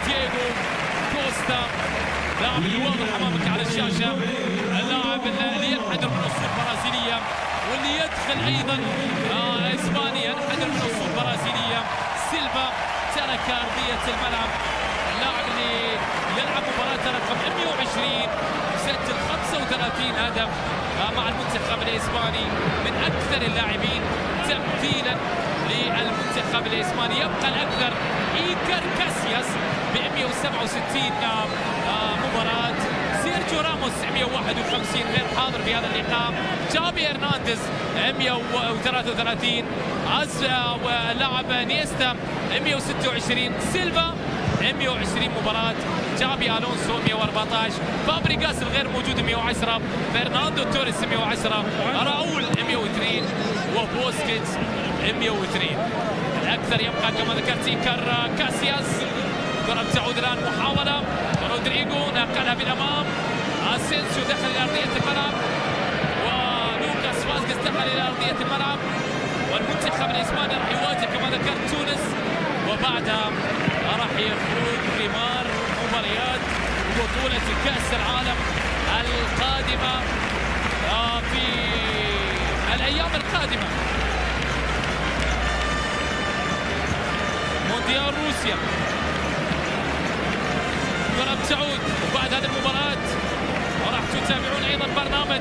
دييغو كوستا، لاعب الواضح أمامك على الشاشة، اللاعب اللي ينحدر من أصول برازيلية واللي يدخل أيضا إسبانيا، ينحدر من أصول برازيلية. سيلفا ترك أرضية الملعب، اللاعب اللي يلعب مباراة رقم 120 يسجل 35 هدف مع المنتخب الإسباني، من أكثر اللاعبين تمثيلا للمنتخب الإسباني. يبقى الأكثر إيكر كاسياس ب 167 مباراة، سيرجيو راموس 151 غير حاضر في هذا اللقاء، جابي هرنانديز 133، ولاعب نيستا 126، سيلفا 120 مباراة، جابي ألونسو 114، فابريغاس الغير موجود 110، فرناندو توريس 110، راؤول 102 وبوسكيتس 102. الأكثر يبقى كما ذكرت إيكر كاسياس. كرة تعود الآن، محاولة رودريجو نقلها بالأمام، أسينسيو دخل إلى أرضية الملعب ولوكاس فاسكيز دخل إلى أرضية الملعب، والمنتخب الإسباني راح يواجه كما ذكرت تونس، وبعدها راح يخوض ثمار مباريات بطولة كأس العالم القادمة في الأيام القادمة. مونديال روسيا، كرة تعود وبعد هذه المباراة وراح تتابعون أيضا برنامج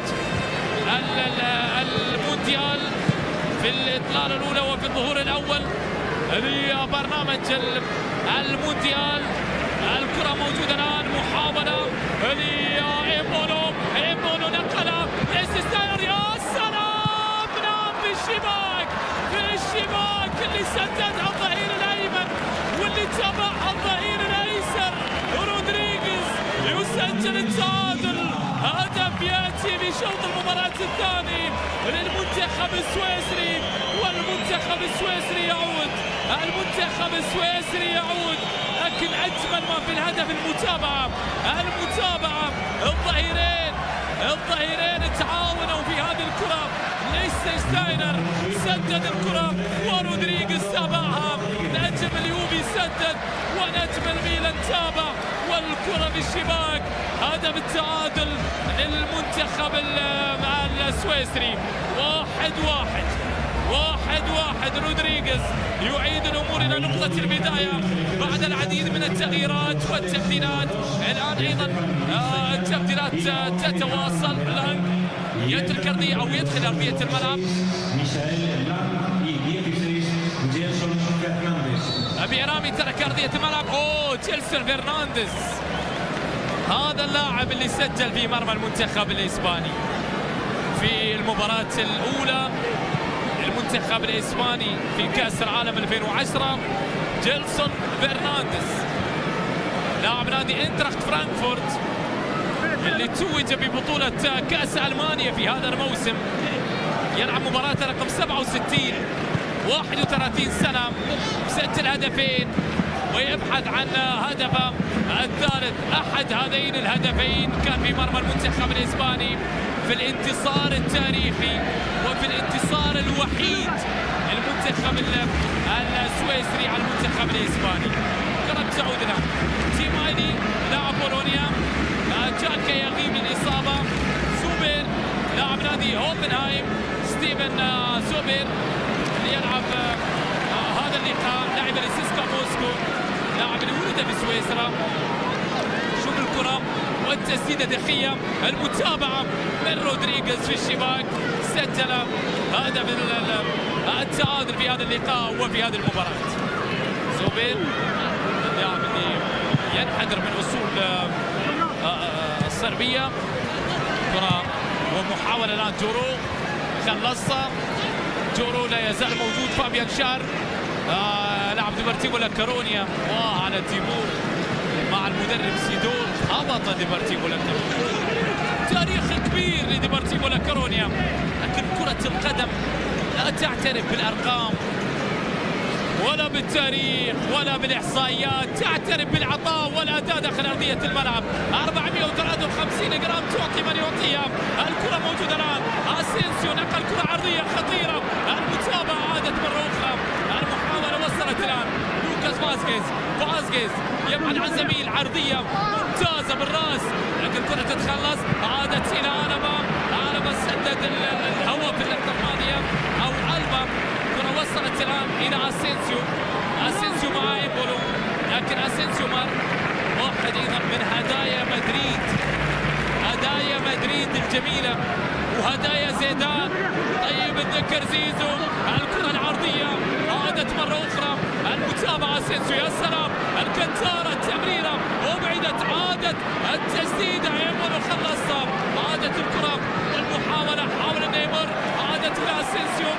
المونديال في الإطلالة الأولى وفي الظهور الأول لبرنامج المونديال. الكرة موجودة الآن، محاولة لإيمونو نقلها لاستيستانر، يا سلام، نعم في الشباك اللي سددها الظهير الأيمن واللي تابعها الظهير الأيسر رودريغيز، يسجل التعادل. هدف يأتي في شوط المباراة الثاني للمنتخب السويسري والمنتخب السويسري يعود، المنتخب السويسري يعود، لكن أجمل ما في الهدف المتابعة. الظهيرين تعاونوا في هذه الكرة. ليستشتاينر سدد الكرة ورودريغيز تابعها، نجم اليوفي سدد ونجم الميلان تابع، والكرة بالشباك. هدف التعادل للمنتخب السويسري. 1-1. رودريغيز يعيد الأمور إلى نقطة البداية بعد العديد من التغييرات والتبديلات. الآن أيضا التبديلات تتواصل. لانج يترك أرضية أو يدخل أرضية الملعب. أبي رامي ترك أرضية الملعب. جيلسون فرنانديز، هذا اللاعب اللي سجل في مرمى المنتخب الإسباني في المباراة الأولى المنتخب الإسباني في كأس العالم 2010. جيلسون فرنانديز لاعب نادي انتراخت فرانكفورت اللي توج ببطولة كأس ألمانيا في هذا الموسم، يلعب مباراة رقم 67، 31 سنة، مسجل هدفين ويبحث عن هدفه الثالث. أحد هذين الهدفين كان في مرمى المنتخب الإسباني في الانتصار التاريخي وفي الانتصار الوحيد المنتخب السويسري على المنتخب الإسباني. كرة تعود الآن. تيمايلي لاعب بولونيا جاكا يغيب من إصابة. زوبير لاعب نادي هوفنهايم. ستيفن زوبير اللي يلعب هذا اللقاء لاعب لسيسكا موسكو، لاعب اللي ولد في سويسرا. شوف الكرة والتسديدة دقيقة، المتابعة من رودريغيز في الشباك، سجل هدف التعادل في هذا اللقاء وفي هذه المباراة. زوبير اللاعب اللي ينحدر من اصول الصربية. كرة ومحاولة الآن جورو خلصها. جورو لا يزال موجود. فابيان شار لاعب ديبورتيفو لا كورونيا. على تيمور مع المدرب سيدور. هبط ديبورتيفو لا كورونيا. تاريخ كبير لديبورتيفو لا كورونيا، لكن كرة القدم لا تعترف بالأرقام ولا بالتاريخ ولا بالإحصائيات، تعترف بالعطاء والأداء داخل أرضية الملعب. 453 جرام تعطي من يعطيها. الكرة موجودة الآن. أسينسيو نقل كرة عرضية خطيرة. المتابعة عادت مرة أخرى. المحاولة وصلت الآن. لوكاس فاسكيز يبعد عن زميل. عرضية ممتازة بالراس، لكن الكرة تتخلص. عادت إلى ألبا سدد الهواء في اللقطة الماضية أو ألبا. الكرة وصلت الآن إلى أسينسيو مع إيمبولو، لكن أسينسيو مر. واحد أيضا من هدايا مدريد الجميلة وهدايا زيدان. طيب الذكر زيزو. الكرة العرضية عادت مرة أخرى. المتابعة أسينسيو. يا سلام، الكنتارة التمريرة وبعدت. عادت التسديدة. إيمبولو خلصها. عادت الكرة والمحاولة. حاول نيمار. عادت إلى أسينسيو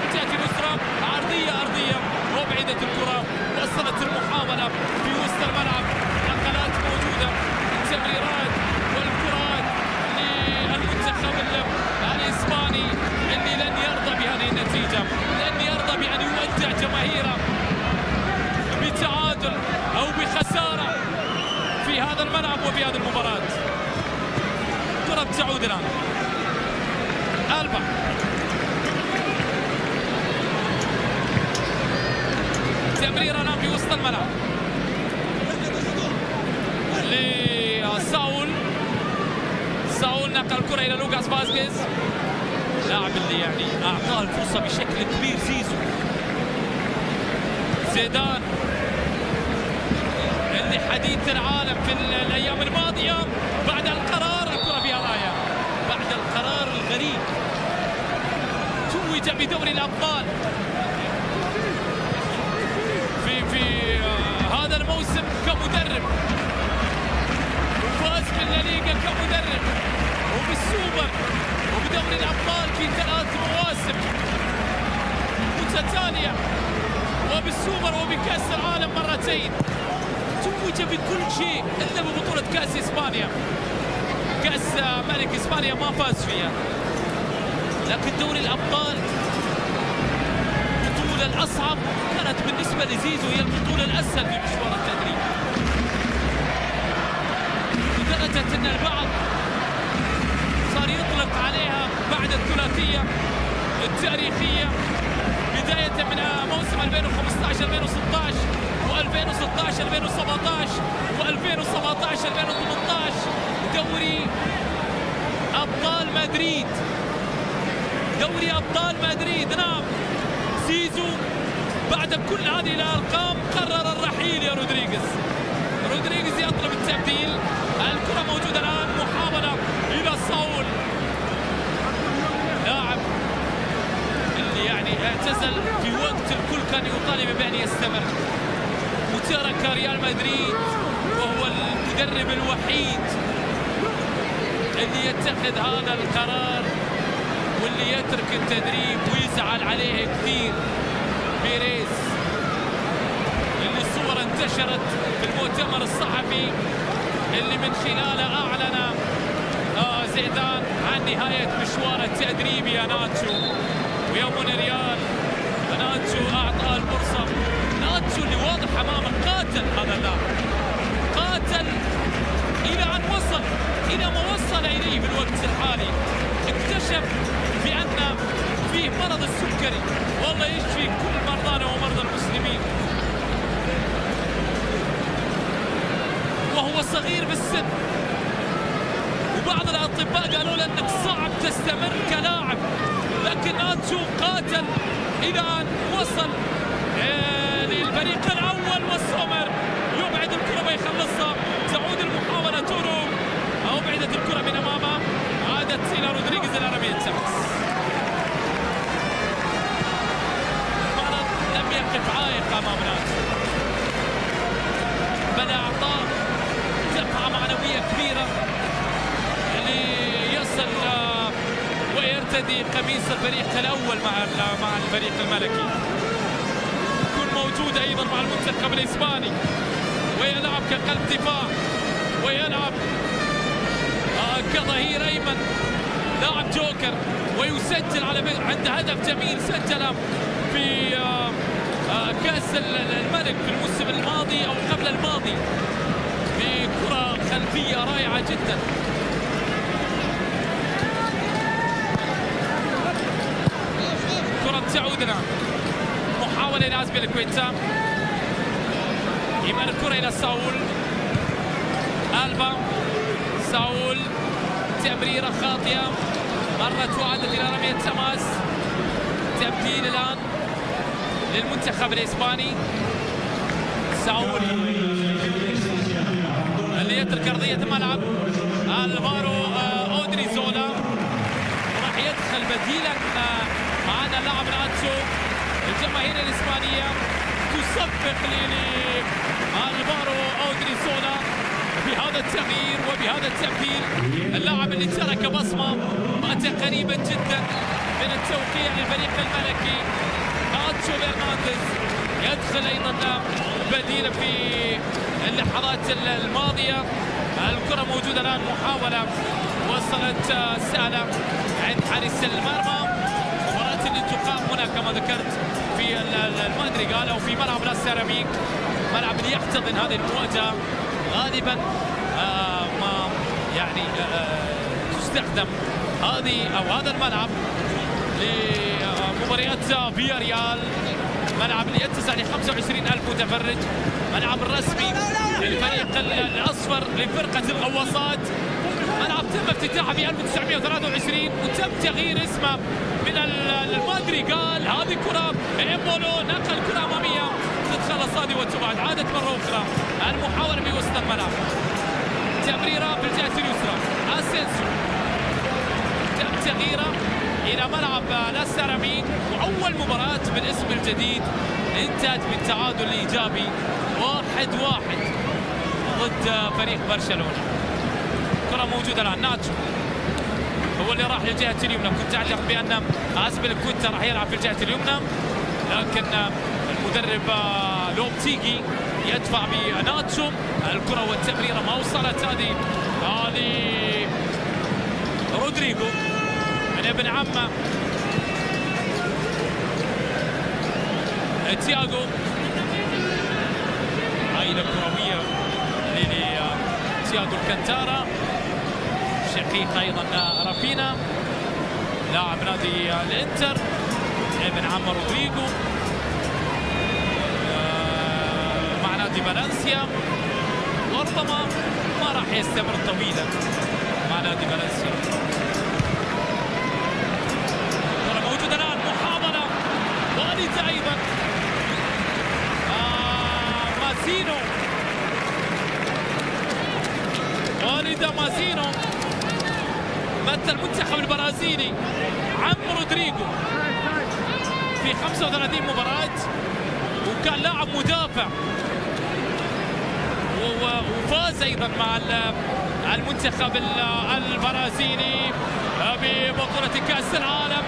بتأتي نصرة أرضية وبعدت الكرة. وصلت المحاولة في وسط الملعب. نقلات موجودة، التمريرات والكرات للمنتخب الإسباني اللي لن يرضى بهذه النتيجة، لن يرضى بأن يودع جماهيره بتعادل أو بخسارة في هذا الملعب وفي هذه المباراة. كرة تعود الآن. ألبا تمريرة الآن في وسط الملعب لساول. نقل الكرة إلى لوكاس فاسكيز، لاعب اللي يعني أعطاه الفرصة بشكل كبير. زيدان اللي حديث العالم في الأيام الماضية بعد القرار. الكرة فيها راية بعد القرار الغريب. توج بدوري الأبطال في هذا الموسم كمدرب، وفاز بالليغا كمدرب، وبالسوبر وبدوري الأبطال في 3 مواسم متتالية، وبالسوبر وبكأس العالم مرتين. توج بكل شيء إلا ببطولة كأس إسبانيا. كأس ملك إسبانيا ما فاز فيها، لكن دوري الأبطال البطولة الأصعب كانت بالنسبة لزيزو هي البطولة الأسهل في مشوار التدريب، لدرجة أن البعض صار يطلق عليها بعد الثلاثية التاريخية بداية من موسم 2015 2016 و2016 2017 و2017 2018 دوري أبطال مدريد. دوري أبطال مدريد. نعم، زيزو بعد كل هذه الأرقام قرر الرحيل يا رودريغيز. رودريغيز يطلب التبديل. الكرة موجودة الآن، محاولة إلى صاول، لاعب اللي يعني اعتزل في وقت الكل كان يطالب بأن يستمر، وترك ريال مدريد وهو المدرب الوحيد اللي يتخذ هذا القرار واللي يترك التدريب ويزعل عليه كثير. بيريز اللي الصور انتشرت في المؤتمر الصحفي اللي من خلاله أعلن زيدان عن نهاية مشواره التدريبي يا ناتشو. ويوم ريال ناتشو أعطاه الفرصة. ناتشو اللي واضح أمامه قاتل هذا اللاعب، قاتل إلى أن وصل إلى ما وصل إليه في الوقت الحالي. اكتشف بأن فيه مرض السكري، والله يشفي كل مرضانا ومرضى المسلمين، وهو صغير بالسن. وبعض الأطباء قالوا له أنك صعب تستمر كلاعب، لكن ناتشو قاتل إلى أن وصل للفريق الأول. والسومر يبعد الكرة ويخلصها. تعود المحاولة تورو، أبعدت الكرة من أمامه، عادت إلى رودريغيز الأرامية الشمس. المرض لم يقف عائق أمام ناتشو، بل أعطاه دفعة معنوية كبيرة ليصل ويرتدي قميص الفريق الأول مع الفريق الملكي. يكون موجود أيضا مع المنتخب الإسباني، ويلعب كقلب دفاع، ويلعب كظهير أيمن، لاعب جوكر، ويسجل عند هدف جميل سجله في كأس الملك في الموسم الماضي أو قبل الماضي بكرة خلفية رائعة جدا. كرة تعود الآن، محاولة إلى أزبيليكويتا، يمر الكرة إلى ساول. ألبا، ساول، تمريرة خاطئة، مرت وعدت إلى رمية تماس. تبديل الآن للمنتخب الإسباني. ساول اللي يترك أرضية الملعب. الفارو أودريزولا راح يدخل بديلا معنا اللاعب ناتشو. الجماهير الإسبانية تصفق لالفارو أودريزولا بهذا التغيير وبهذا التبديل. اللاعب اللي ترك بصمة مات قريبا جدا من التوقيع للفريق الملكي. ناتشو فرنانديز يدخل ايضا بديلا في اللحظات الماضيه. الكره موجوده الان، محاوله وصلت سهله عند حارس المرمى. مباراه اللي تقام هنا كما ذكرت في المادريغال او في ملعب لا سيراميك، ملعب اللي يحتضن هذه المواجهه غالبا. ما يعني تستخدم هذه او هذا الملعب لمباريات فياريال، ملعب اللي يتسع ل 25,000 متفرج، ملعب الرسمي للفريق الأصفر لفرقة الغواصات. ملعب تم افتتاحه في 1923 وتم تغيير اسمه من المادريغال. هذه كرة إيمبولو نقل كرة أمامية تتخلص هذه وتبعد، عادت مرة أخرى المحاولة في وسط الملعب. تمريرة في الجهة اليسرى، أسينسيو تم تغييره إلى ملعب لا سيراميك. وأول مباراة بالاسم الجديد انتهت بالتعادل الإيجابي 1-1 ضد فريق برشلونة. كرة موجودة الآن، ناتشو هو اللي راح للجهة اليمنى. كنت أعتقد بأن أزبيليكويتا راح يلعب في الجهة اليمنى، لكن المدرب لوبتيجي يدفع بناتشو. الكرة والتمريرة ما وصلت، هذه رودريغو من ابن عمه تياغو. عائلة كروية لتياغو الكانتارا، شقيق أيضا رافينا لاعب نادي الانتر، ابن عم رودريجو مع نادي فالنسيا، وربما ما راح يستمر طويلا مع نادي فالنسيا. كرة موجودة الآن، محاولة والدة أيضا، مازينو، والدة مازينو مثل المنتخب البرازيلي عم رودريجو في 35 مباراة، وكان لاعب مدافع وفاز ايضا مع المنتخب البرازيلي ببطولة كأس العالم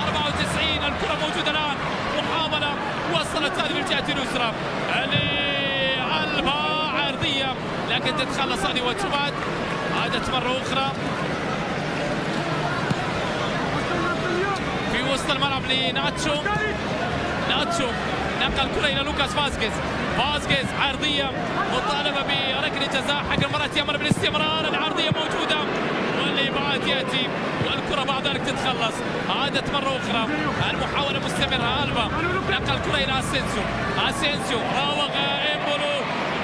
94. الكرة موجودة الآن، محاولة وصلت هذه للجهة اليسرى لألبا، عرضية لكن تتخلص هذه وتبعد، عادت مرة أخرى في وسط الملعب لناتشو. ناتشو نقل الكرة إلى لوكاس فاسكيز، فاسكيز عرضية مطالبة بركلة جزاء، حق المباراة يأمر بالاستمرار، العرضية موجودة والإبعاد يأتي والكرة بعد ذلك تتخلص، عادت مرة أخرى المحاولة مستمرة. ألبا نقل الكرة إلى أسينسيو، أسينسيو راوغ إمبولو،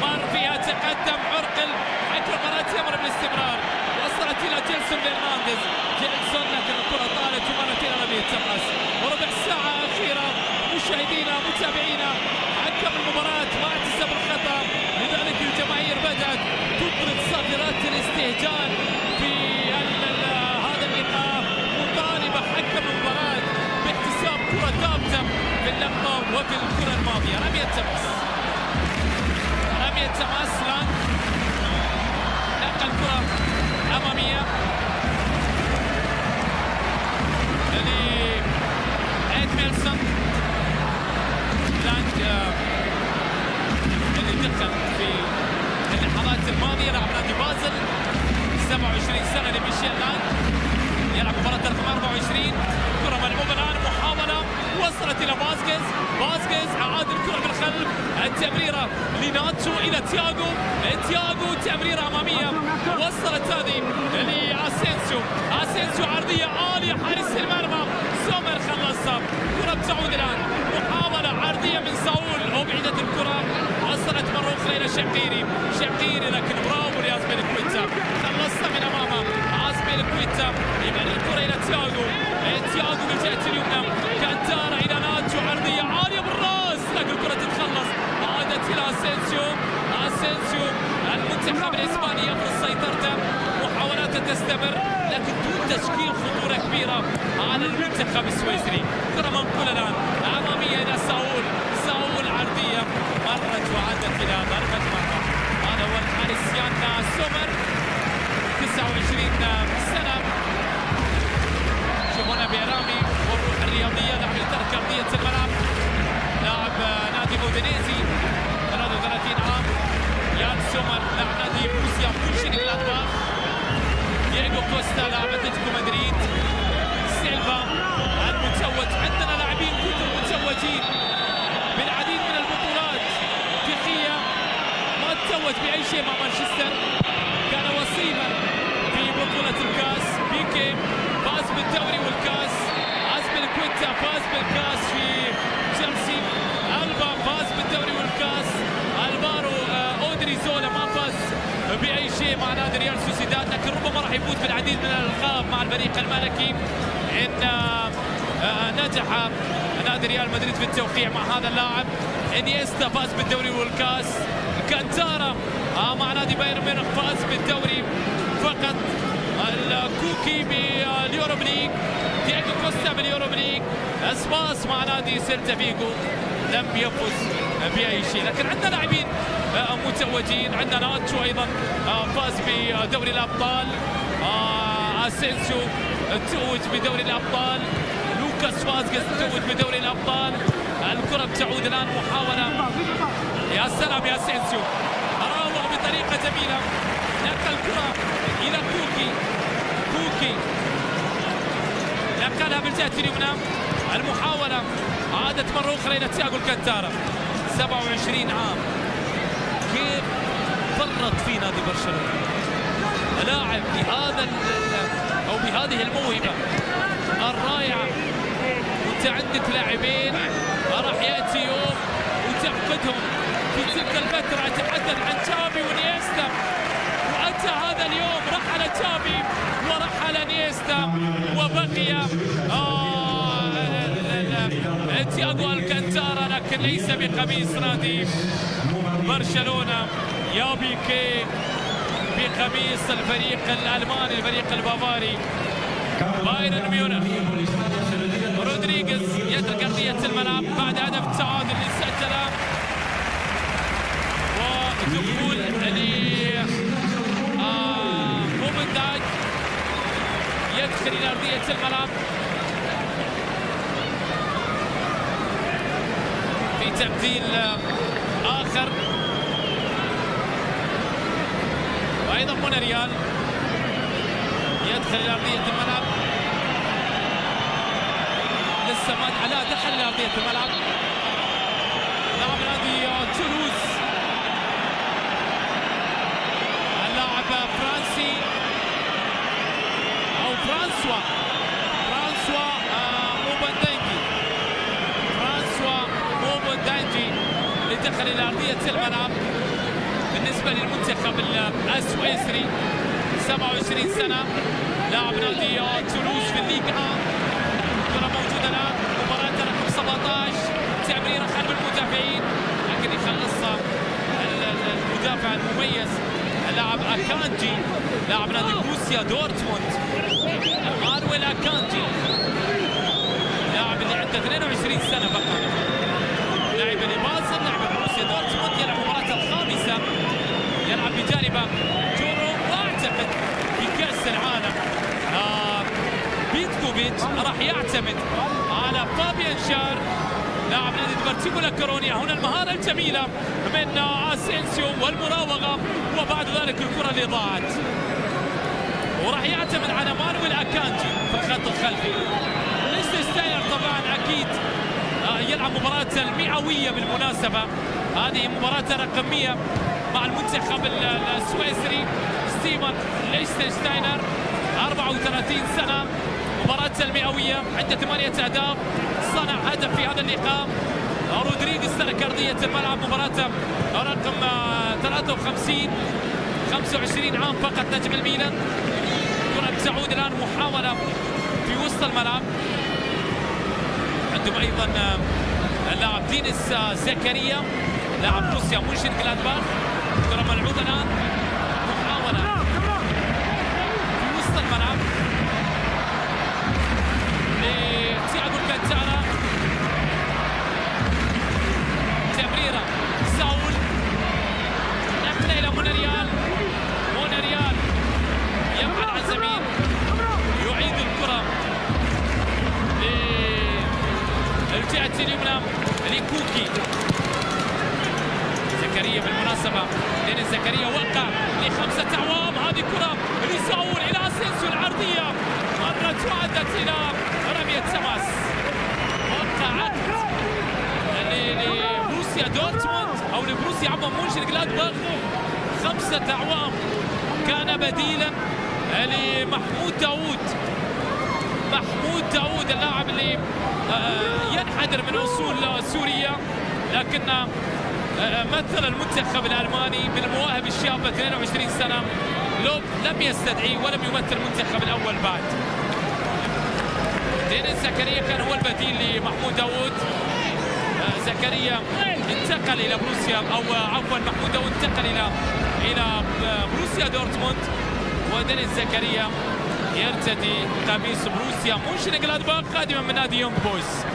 مر فيها، تقدم عرقل، حق المباراة يأمر بالاستمرار، وصلت إلى جيلسون فرنانديز، جيلسون لكن الكرة طالت ومرت إلى لم يتمس. وربع ساعة أخيرة مشاهدينا متابعينا، حكم المباراة ما اعتزم الخطأ، لذلك الجماهير بدأت تبرد صادرات الاستهجان في هذا اللقاء، مطالبة حكم المباراة باحتساب كرة ثابتة في اللقطة وفي الكرة الماضية. رمية تماس، رمية تماس الآن، نقل كرة أمامية ميلسون، لانج اللي دخل في اللحظات الماضية، لاعب نادي بازل 27 سنة لميشيل لانج، يلعب مباراة رقم 24. كرة ملعوبة الآن، محاولة وصلت إلى فاسكيز، فاسكيز أعاد الكرة بالخلف، التمريرة لناتشو إلى تياغو، تياغو تمريرة أمامية، وصلت هذه لأسينسيو، أسينسيو عرضية عالية، حارس المرمى سومر خلصها. كرة بتعود الآن، محاولة عرضية من ساول، أبعدت الكرة، وصلت مرة أخرى إلى شقيري، شقيري لكن برافو لأزبيليكويتا، خلصها من أمامه أزبيليكويتا، يبعد الكرة إلى تياغو، تياغو بالجهة اليمنى، كانتارا إلى ناتشو، عرضية عالية بالراس لكن الكرة تتخلص، عادت إلى أسينسيو، أسينسيو المنتخب الإسباني يفرض سيطرته، محاولاته تستمر لكن دون تشكيل خطورة كبيرة على المنتخب السويسري. كرة منقولة الآن أمامية إلى ساول، ساول عرضية مرت وعادت إلى ضربة مرمى. هذا هو الحارس يان سومر 29 سنة. شوفونا بإرامي والروح الرياضية، لاعب يترك أرضية الملعب، لاعب نادي مودينيزي 33 عام. يان سومر لاعب نادي بروسيا مونشنغلادباخ. دييغو كوستا لاعب اتلتيكو مدريد. سيلفا المتوج، عندنا لاعبين كلهم متوجين بالعديد من البطولات. دخية ما تتوج بأي شيء مع مانشستر، كان وصيفا في بطولة الكاس. بيكي فاز بالدوري والكاس. أزبيليكويتا فاز بالكاس في تشيلسي. ألبا فاز بالدوري والكاس. الفارو أودريزولا ما فاز بأي شيء مع نادي ريال سوسيداد، لكن ربما راح يفوز بالعديد من الألقاب مع الفريق الملكي إن نجح نادي ريال مدريد في التوقيع مع هذا اللاعب. انيستا فاز بالدوري والكاس. كانتارا مع نادي بايرن ميونخ فاز بالدوري فقط. الكوكي باليوروب ليج. دييغو كوستا باليوروب ليج. اسباس مع نادي سيلتا فيغو لم يفز بأي شيء، لكن عندنا لاعبين متوجين. عندنا ناتشو ايضا فاز بدوري الابطال. اسينسيو توج بدوري الابطال. لوكاس فاسكيز توج بدوري الابطال. الكرة بتعود الان، محاولة، يا سلام يا اسينسيو، راوغ بطريقة جميلة، نقل الكرة الى كوكي، كوكي نقلها بالجهة اليمنى. المحاولة عاد عادت مرة أخرى إلى تياغو الكانتارا 27 عام. كيف فرط في نادي برشلونة لاعب بهذا أو بهذه الموهبة الرائعة، وأنت عندك لاعبين راح يأتي يوم وتفقدهم في تلك الفترة. أتحدث عن تشافي ونيستا، وأتى هذا اليوم رحل تشافي ورحل نيستا وبقي تياغو الكانتارا، لكن ليس بقميص نادي برشلونة. يا بيكي بقميص الفريق الألماني، الفريق البافاري بايرن ميونخ. رودريغيز يترك أرضية الملعب بعد هدف التعادل اللي سجله، ودخول مومنتاج يدخل إلى أرضية الملعب في تبديل آخر. وأيضا مونريال يدخل إلى أرضية الملعب، لسه ما دخل إلى أرضية الملعب. لاعب نادي تولوز اللاعب فرانسي أو فرانسوا موبندانجي اللي دخل إلى أرضية الملعب بالنسبة للمنتخب السويسري. 27 سنة، لاعب نادي تولوز في الليغ 1. الكرة موجودة الآن، مباراة رقم 17، تمريرة خلف المدافعين لكن يخلصها المدافع المميز اللاعب أكانجي، لاعب نادي بروسيا دورتموند مانويل أكانجي، لاعب اللي عنده 22 سنة فقط، لاعب لبازل، لاعب بروسيا دورتموند، يلعب المباراة الخامسة، يلعب بجانبه جورو، واعتقد في كأس العالم بيتكوفيتش راح يعتمد على فابيان شار لاعب نادي ديبورتيفو لا كورونيا. هنا المهارة الجميلة من اسينسيو والمراوغة، وبعد ذلك الكرة اللي ضاعت، وراح يعتمد على مانويل أكانجي في الخط الخلفي. ليستنشتاينر طبعا أكيد يلعب مباراة المئوية بالمناسبة، هذه مباراة رقم 100 مع المنتخب السويسري. ستيفن ليستنشتاينر 34 سنة، مباراة المئوية، عنده 8 أهداف، صنع هدف في هذا اللقاء. رودريغيز ترك أرضية الملعب، مباراة رقم 53، 25 عام فقط، نجم الميلان. كرة تعود الآن، محاولة في وسط الملعب. عندهم أيضا اللاعب دينيس زكريا لاعب روسيا مونشن جلادباخ. كرة ملعوبة الآن، محاولة في وسط الملعب لتياغو الكانتارا، تمريرة ساول، نقلة إلى مونريال يبعد عن زميل، يعيد الكرة للجهة اليمنى لكوكي. زكريا بالمناسبة، دينيس زكريا وقع ل5 أعوام، هذه كرة لساول إلى اسينسيو العرضية، مرت وعدت إلى رمية تماس. وقع عقد لبروسيا دورتموند أو لبروسيا عفوا مونشن جلادباخ 5 أعوام، كان بديلا لمحمود داوود اللاعب اللي ينحدر من اصول سوريا، لكن مثل المنتخب الالماني بالمواهب الشابه 22 سنه. لوب لم يستدعي ولم يمثل المنتخب الاول بعد. دينيس زكريا كان هو البديل لمحمود داوود. زكريا انتقل الى بروسيا او عفوا محمود داوود انتقل الى بروسيا دورتموند، ودينيس زكريا يرتدي قميص بروسيا مونشن جلادباخ قادما من نادي يونغ بويز.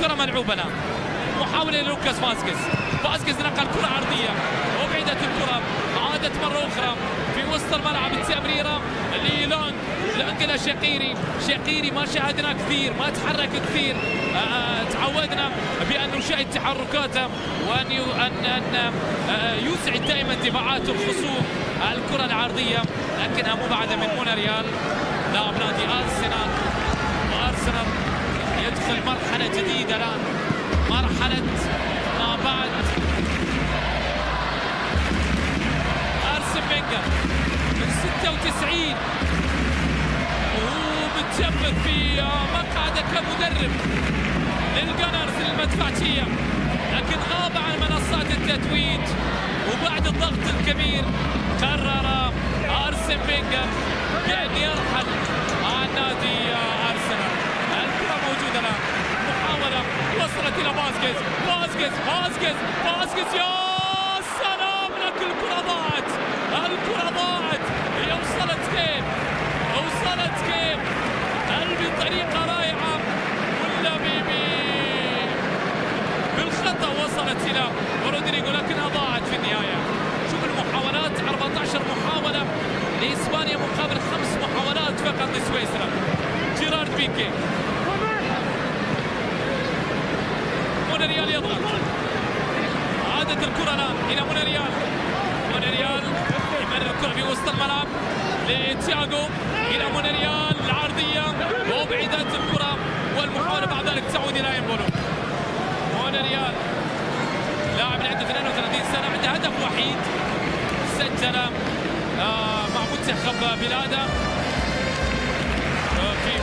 كرة ملعوبة الآن، محاولة للوكاس فاسكيز نقل كرة عرضية وبعدت الكرة، عادت مرة أخرى في وسط الملعب، التمريرة للونغ إلى شقيري ما شاهدنا كثير، ما تحرك كثير، تعودنا بأن نشاهد تحركاته وأن يسعد دائما دفاعات الخصوم الكرة العرضية، لكنها مبعدة من مونريال لاعب نادي أرسنال. وأرسنال يدخل مرحلة جديدة الآن رحلت ما بعد أرسن فينجر من 96 وهو متجمد في مقعده كمدرب للجنرز المدفعجية، لكن غاب عن منصات التتويج، وبعد الضغط الكبير قرر أرسن فينجر بأن يرحل عن نادي أرسنال. الكرة موجودة الآن، محاولة وصلت إلى فاسكيز، يا سلام، لكن الكرة ضاعت، هي وصلت كيف بطريقة رائعة ولا بالخطأ وصلت إلى رودريغو، لكنها ضاعت في النهاية. شوف المحاولات، 14 محاولة لإسبانيا مقابل 5 محاولات فقط لسويسرا. جيرارد بيكي، مونريال يضغط، عادت الكرة الآن إلى مونريال يمرر الكرة في وسط الملعب لتياغو، إلى مونريال العرضية وبعدت الكرة، والمحاولة بعد ذلك تعود إلى إمبولو. مونريال لاعب عنده 32 سنة، عنده هدف وحيد سجل مع منتخب بلاده في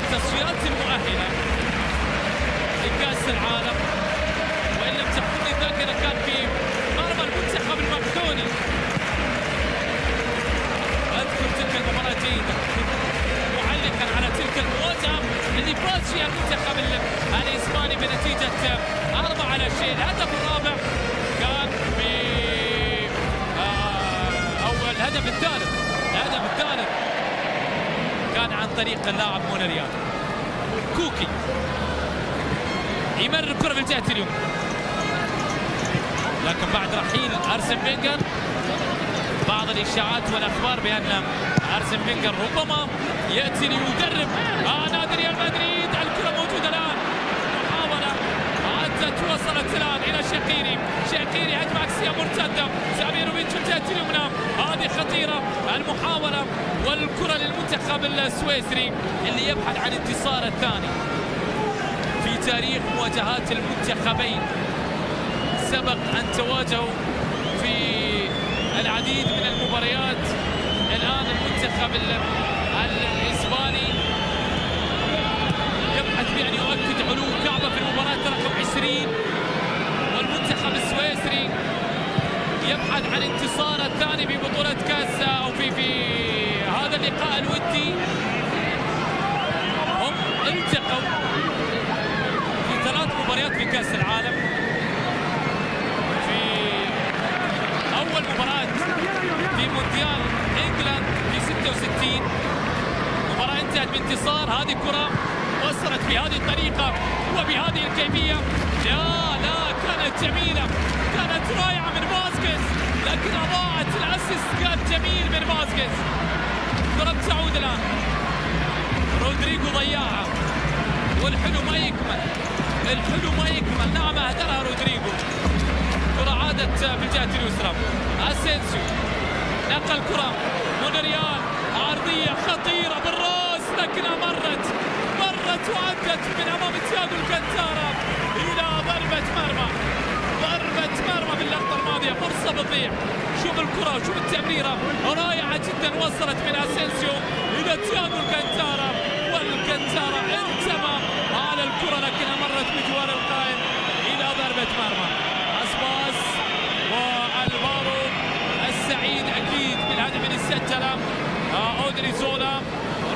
التصفيات المؤهلة لكأس العالم، وإن لم تخطئني الذاكرة كان في مرمى المنتخب المقدوني. أذكر تلك المباراة جيدة، معلقا على تلك المواجهة اللي فاز فيها المنتخب الإسباني بنتيجة 4-0. الهدف الرابع كان الهدف الثالث كان عن طريق اللاعب مونريال. كوكي يمرر الكرة بالجهة اليمنى، لكن بعد رحيل أرسن فينجر بعض الإشاعات والأخبار بأن أرسن فينجر ربما يأتي ليدرب نادي ريال مدريد. الكرة موجودة الآن، محاولة عدت وصلت الآن إلى شاقيري هجمة عكسية مرتدة، ساميروفيتش الجهة اليمنى، هذه خطيرة المحاولة، والكرة للمنتخب السويسري اللي يبحث عن انتصار الثاني في تاريخ مواجهات المنتخبين. سبق أن تواجهوا في العديد من المباريات. الآن المنتخب الإسباني يبحث بأن يؤكد علو كعبة في المباراة رقم 20، والمنتخب السويسري يبحث عن انتصار الثاني في بطولة كأس أو في هذا اللقاء الودي. هم التقوا في 3 مباريات في كأس العالم. في أول مباراة في مونديال إنجلاند في 66 مباراة انتهت بانتصار. هذه كرة وصلت بهذه الطريقة وبهذه الكيفية، لا كانت جميلة، كانت رائعة من فاسكيز، لكنها ضاعت. الأسيست كان جميل من فاسكيز. كرة تعود الآن، رودريغو ضيعها، والحلو ما يكمل. نعم أهدرها رودريغو. كرة عادت بالجهة اليسرى، أسينسيو نقل كرة، مونريال عرضية خطيرة بالراس، لكنها مرت وعدت من أمام تياغو الكانتارا إلى ضربة مرمى باللقطة الماضية. فرصة بتضيع. شوف الكرة وشوف التمريرة رائعة جدا، وصلت من أسينسيو إلى تياغو الكانتارا، والكانتارا انتمى على الكرة لكنها مرت بجوار القائم إلى ضربة مرمى. أسباس والفارو السعيد أكيد بالهدف اللي سجله أودري زولا.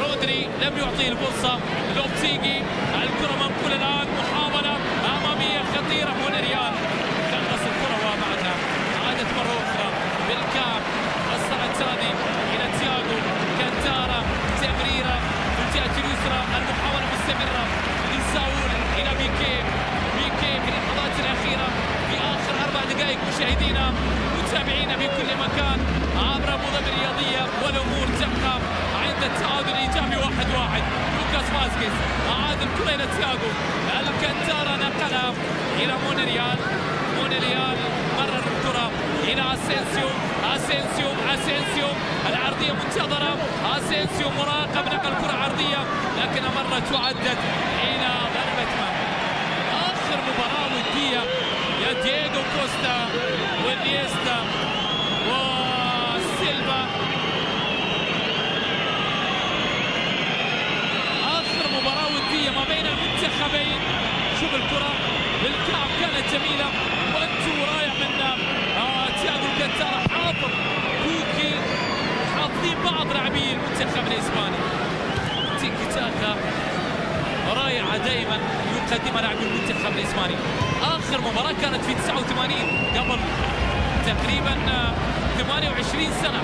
رودري لم يعطيه الفرصة، لوبتيجي الكرة منقولة الآن، محاولة أمامية خطيرة. مونريال خلص الكرة وبعدها عادت مرة أخرى بالكاب، وصلت هذه إلى تياغو كانتارا، تمريرة في الجهة اليسرى، المحاولة مستمرة لساول إلى بيكي في اللحظات الأخيرة في آخر 4 دقائق. مشاهدينا متابعينا في كل مكان عبر أبو ظبي الرياضية، والأمور تبقى عند التعادل الإيجابي 1-1. لوكاس فاسكيز أعاد الكرة إلى تياغو، الكانتارا نقلها إلى مونريال مرر الكرة إلى أسينسيو العرضية منتظرة، أسينسيو مراقب، نقل كرة عرضية لكنها مرت وعدت إلى ضربة مرمى. آخر كوستا وانيستا وسيلفا. آخر مباراة ودية ما بين المنتخبين. شوف الكرة بالكعب كانت جميلة، وانتو رائع من تياغو الكنتارا حاضر كوكي، حاضرين بعض لاعبي المنتخب الإسباني. تيكي تاكا رائعة دائما يقدمها لاعبي المنتخب الإسباني. آخر مباراة كانت في 89 قبل تقريبا 28 سنة.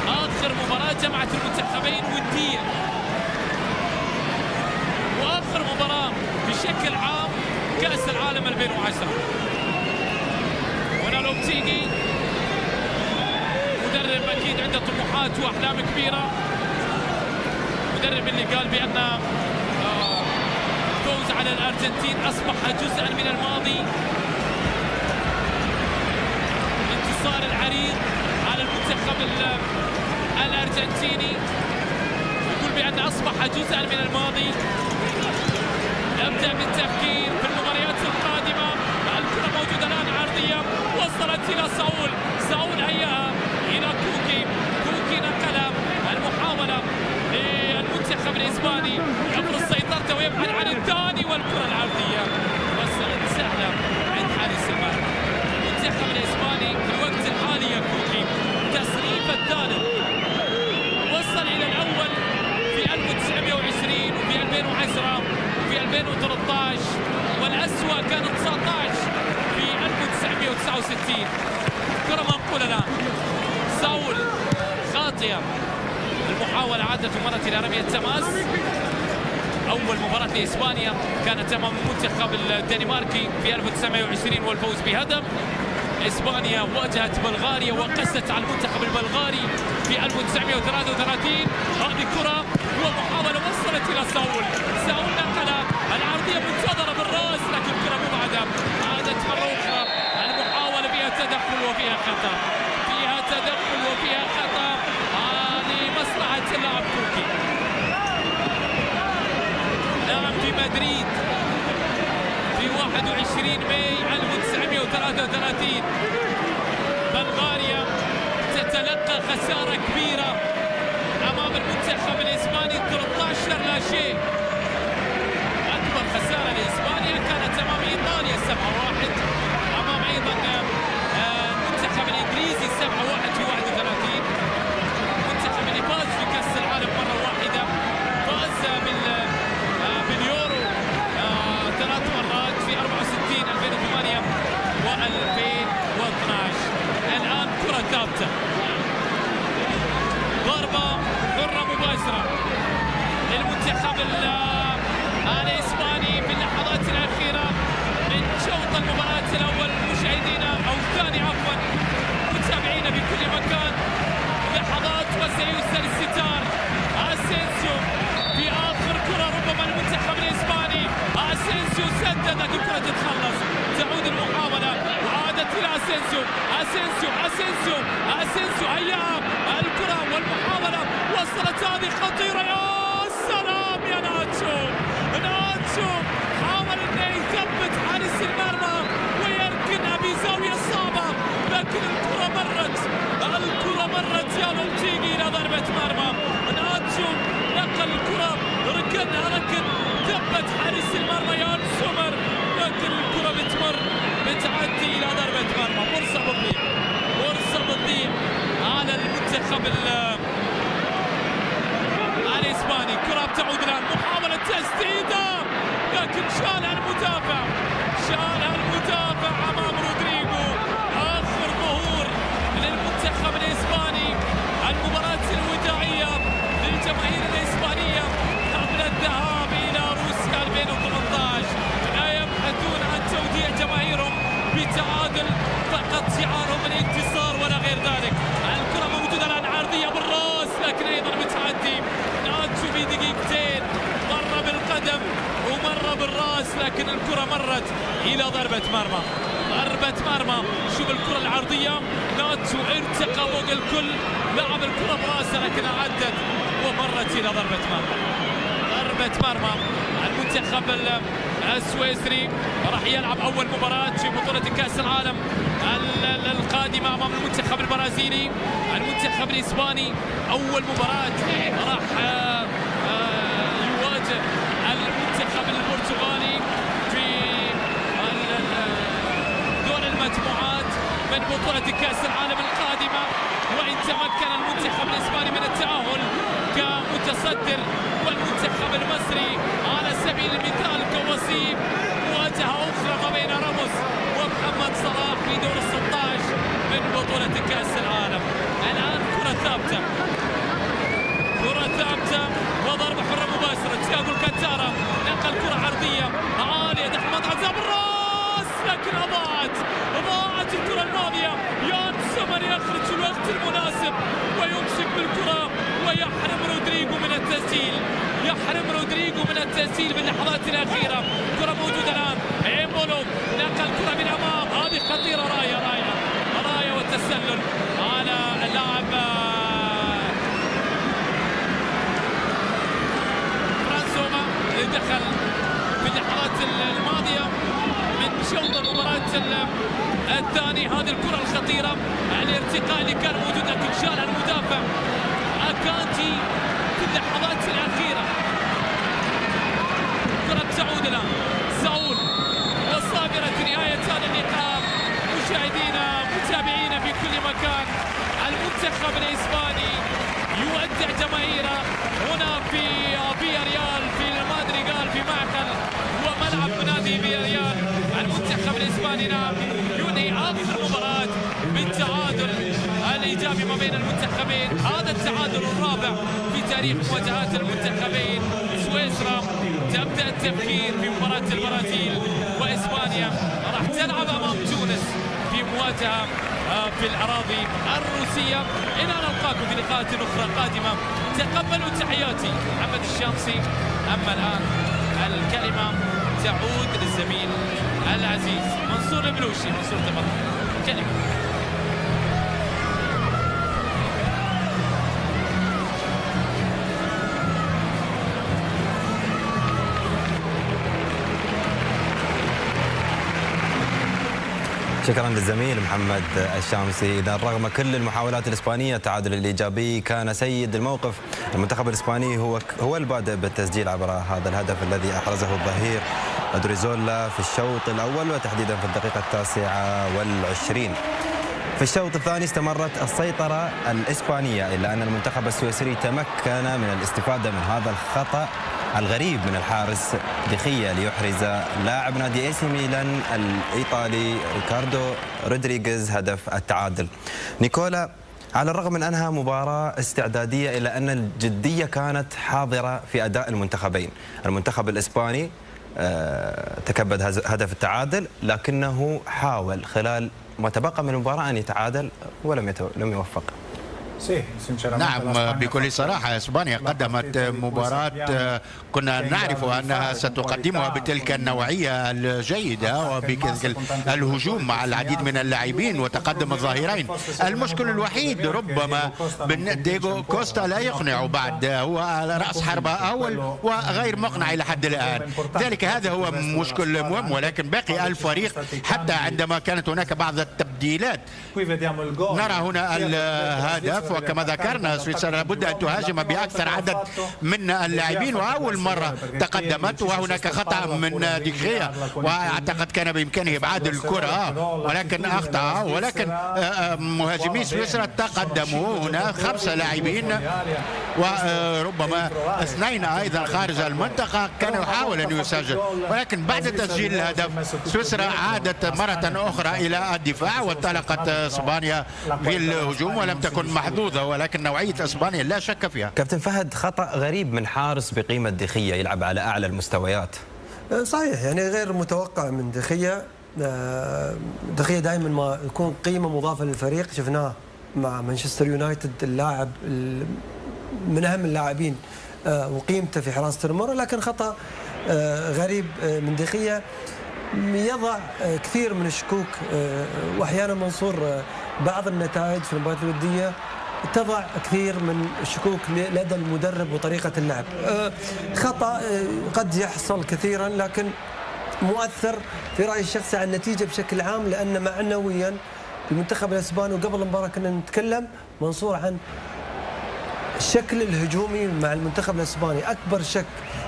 آخر مباراة جمعت المنتخبين ودية، وآخر مباراة بشكل عام كأس العالم 2010. هنا لوبتيجي مدرب أكيد عنده طموحات وأحلام كبيرة، مدرب اللي قال بأن الفوز على الأرجنتين أصبح جزءا من الماضي. الانتصار العريض على المنتخب الأرجنتيني يقول بأن أصبح جزءا من الماضي. نبدأ بالتفكير في المباريات القادمة. الكرة موجودة الآن عرضية وصلت إلى ساول هياها إلى كوكي نقلها. المحاولة للمنتخب الإسباني يفرض سيطرته ويبعد عن الثاني، والكرة العرضية وصلت سهلة عند حارس المرمى. المنتخب الإسباني في الوقت الحالي يا كوكي تصنيف الثالث، وصل إلى الأول في 1920 وفي 2010 وفي 2013، والأسوأ كانت 19 في 1969. كرة منقولة الآن، ساول خاطئة. المحاولة عادت ومرت إلى رمية تماس. أول مباراة لإسبانيا كانت أمام المنتخب الدنماركي في 1920 والفوز بهدف. إسبانيا واجهت بلغاريا وقست على المنتخب البلغاري في 1933. هذه كرة ومحاولة وصلت إلى ساول نقلها العرضية منتظرة بالراس، لكن كرة مبعدة. عادت مرة أخرى المحاولة فيها تدخل وفيها خطأ، لمصلحة اللاعب كوكي. نعم في مدريد في 21 ماي 1933 بلغاريا تتلقى خسارة كبيرة أمام المنتخب الإسباني 13-0. أكبر خسارة لإسبانيا كانت أمام إيطاليا 7-1، أمام أيضا المنتخب الإنجليزي 7-1 في 31. المنتخب اللي فاز في كأس العالم مرة واحدة، فاز باليورو 3 مرات في 64 2008 و2012. الآن كرة ثابتة، ضربة حرة مباشرة للمنتخب الإسباني في اللحظات الأخيرة من شوط المباراة الأول. مشاهدينا أو الثاني عفوا، متابعينا في كل مكان، لحظات وسيرسل الستار. اسينسيو في آخر كرة ربما المنتخب الإسباني. اسينسيو سدد، لكن الكرة تتخلص، تعود المحاولة وعادت إلى اسينسيو هيا الكرة والمحاولة وصلت. هذه خطيرة، يا سلام يا ناتشو حاول انه يثبت حارس المرمى ويركنها بزاوية صعبة، لكن الكرة مرت يا لوبتيجي إلى ضربة مرمى. ناتشو نقل الكرة، ركنها ثبت حارس المرمى يان سومر، لكن الكرة بتعدي إلى ضربة مرمى. فرصة بتضيع على المنتخب الإسباني. كرة بتعود الآن، محاولة تسديدة، لكن شالها المدافع أمام رودريغو. آخر ظهور للمنتخب الإسباني، المباراة الوداعية للجماهير الإسبانية قبل الذهاب إلى روسيا 2018. لا يبحثون عن توديع جماهيرهم بتعادل، فقط شعارهم الانتصار ولا غير ذلك. الكرة موجودة الآن عرضية بالراس، لكن أيضا بتعدي. ناتشو في دقيقتين مرة بالقدم ومرة بالراس، لكن الكرة مرت إلى ضربة مرمى. شوف الكرة العرضية، ناتشو ارتقى فوق الكل، لعب الكرة براسه لكنها عدت ومرت إلى ضربة مرمى. المنتخب السويسري راح يلعب أول مباراة في بطولة كأس العالم القادمة أمام المنتخب البرازيلي. المنتخب الإسباني أول مباراة راح يواجه المنتخب البرتغالي في دور المجموعات من بطولة كأس العالم القادمة. وإن تمكن المنتخب الإسباني من التأهل كمتصدر والمنتخب المصري على سبيل المثال كوصيف، مواجهة أخرى ما بين راموس ومحمد صلاح في دور ال16 من بطولة كأس العالم. الآن كرة ثابتة، كرة ثابتة وضربة حرة مباشرة. تياغو الكانتارا نقل كرة عرضية عالية داخل منطقة جاب الراس، لكن ضاعت الكرة الماضية. يان سومر يخرج في الوقت المناسب ويمسك بالكرة ويحرم رودريغو من التسجيل، يحرم رودريغو من التسجيل باللحظات الأخيرة. كرة موجودة الآن، إيمبولو نقل كرة من أمام، هذه خطيرة. راية والتسلل على اللاعب فرانسوما اللي دخل في اللحظات الماضية من شوط المباراة الثاني. هذه الكرة الخطيرة، الارتقاء اللي كان موجود لكن شالها المدافع أكانجي في اللحظات الأخيرة. كرة تعود الآن، ساول والصابرة في نهاية هذا اللقاء. مشاهدينا متابعينا في كل مكان، المنتخب الإسباني يودع جماهيره هنا في فياريال في مادريغال في معقل وملعب نادي فياريال. المنتخب الإسباني ينهي آخر مباراة بالتعادل الإيجابي ما بين المنتخبين. هذا التعادل الرابع في تاريخ مواجهات المنتخبين. سويسرا تبدأ التفكير في مباراة البرازيل، وإسبانيا راح تلعب أمام تونس في مواجهة في الأراضي الروسية. إلى أن نلقاكم في لقاءات أخرى قادمة. تقبلوا تحياتي محمد الشامسي. أما الآن الكلمة تعود للزميل العزيز منصور البلوشي. منصور تفضل كلمة. شكرا للزميل محمد الشامسي. إذا رغم كل المحاولات الإسبانية التعادل الإيجابي كان سيد الموقف. المنتخب الإسباني هو البادئ بالتسجيل عبر هذا الهدف الذي أحرزه الظهير أدريزولا في الشوط الأول وتحديدا في الدقيقة 29. في الشوط الثاني استمرت السيطرة الإسبانية، إلا أن المنتخب السويسري تمكن من الاستفادة من هذا الخطأ الغريب من الحارس دخية ليحرز لاعب نادي AC ميلان الإيطالي ريكاردو رودريغيز هدف التعادل. نيكولا، على الرغم من أنها مباراة استعدادية إلا أن الجدية كانت حاضرة في أداء المنتخبين. المنتخب الإسباني تكبد هدف التعادل، لكنه حاول خلال ما تبقى من المباراة أن يتعادل ولم يوفق. نعم، بكل صراحة إسبانيا قدمت مباراة كنا نعرف أنها ستقدمها بتلك النوعية الجيدة وبتلك الهجوم مع العديد من اللاعبين وتقدم الظاهرين. المشكل الوحيد ربما ديغو كوستا لا يقنع بعد، هو على رأس حربة أول وغير مقنع إلى حد الآن. ذلك هذا هو مشكل مهم، ولكن باقي الفريق حتى عندما كانت هناك بعض التبديلات نرى هنا الهدف. وكما ذكرنا سويسرا لابد أن تهاجم بأكثر عدد من اللاعبين، وأول مرة تقدمت وهناك خطأ من ديخيا وأعتقد كان بإمكانه إبعاد الكرة ولكن أخطأ. ولكن مهاجمي سويسرا تقدموا هنا 5 لاعبين وربما 2 أيضا خارج المنطقة كان يحاول أن يسجل، ولكن بعد تسجيل الهدف سويسرا عادت مرة أخرى إلى الدفاع وانطلقت إسبانيا في الهجوم ولم تكن محظوظة، ولكن نوعية إسبانيا لا شك فيها. كابتن فهد، خطأ غريب من حارس بقيمة دخية يلعب على أعلى المستويات. صحيح، يعني غير متوقع من دخية. دخية دائما ما يكون قيمة مضافة للفريق، شفناه مع مانشستر يونايتد، اللاعب من أهم اللاعبين وقيمته في حراسة المرمى، لكن خطأ غريب من دخية يضع كثير من الشكوك. وأحيانا منصور بعض النتائج في المباريات الودية تضع كثير من الشكوك لدى المدرب وطريقة اللعب. خطأ قد يحصل كثيرا، لكن مؤثر في رايي الشخصي على النتيجه بشكل عام، لان معنويا المنتخب الاسباني، وقبل المباراه كنا نتكلم منصور عن الشكل الهجومي مع المنتخب الاسباني. اكبر شك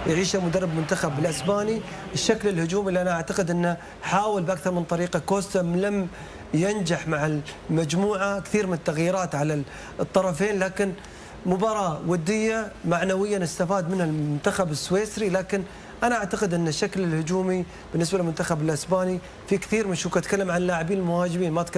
يعيشه مدرب المنتخب الاسباني الشكل الهجومي، اللي انا اعتقد انه حاول باكثر من طريقه. كوستا لم ينجح مع المجموعه، كثير من التغييرات على الطرفين، لكن مباراه وديه معنويا استفاد منها المنتخب السويسري. لكن انا اعتقد ان الشكل الهجومي بالنسبه للمنتخب الاسباني في كثير من شكوك. اتكلم عن اللاعبين المهاجمين، ما اتكلم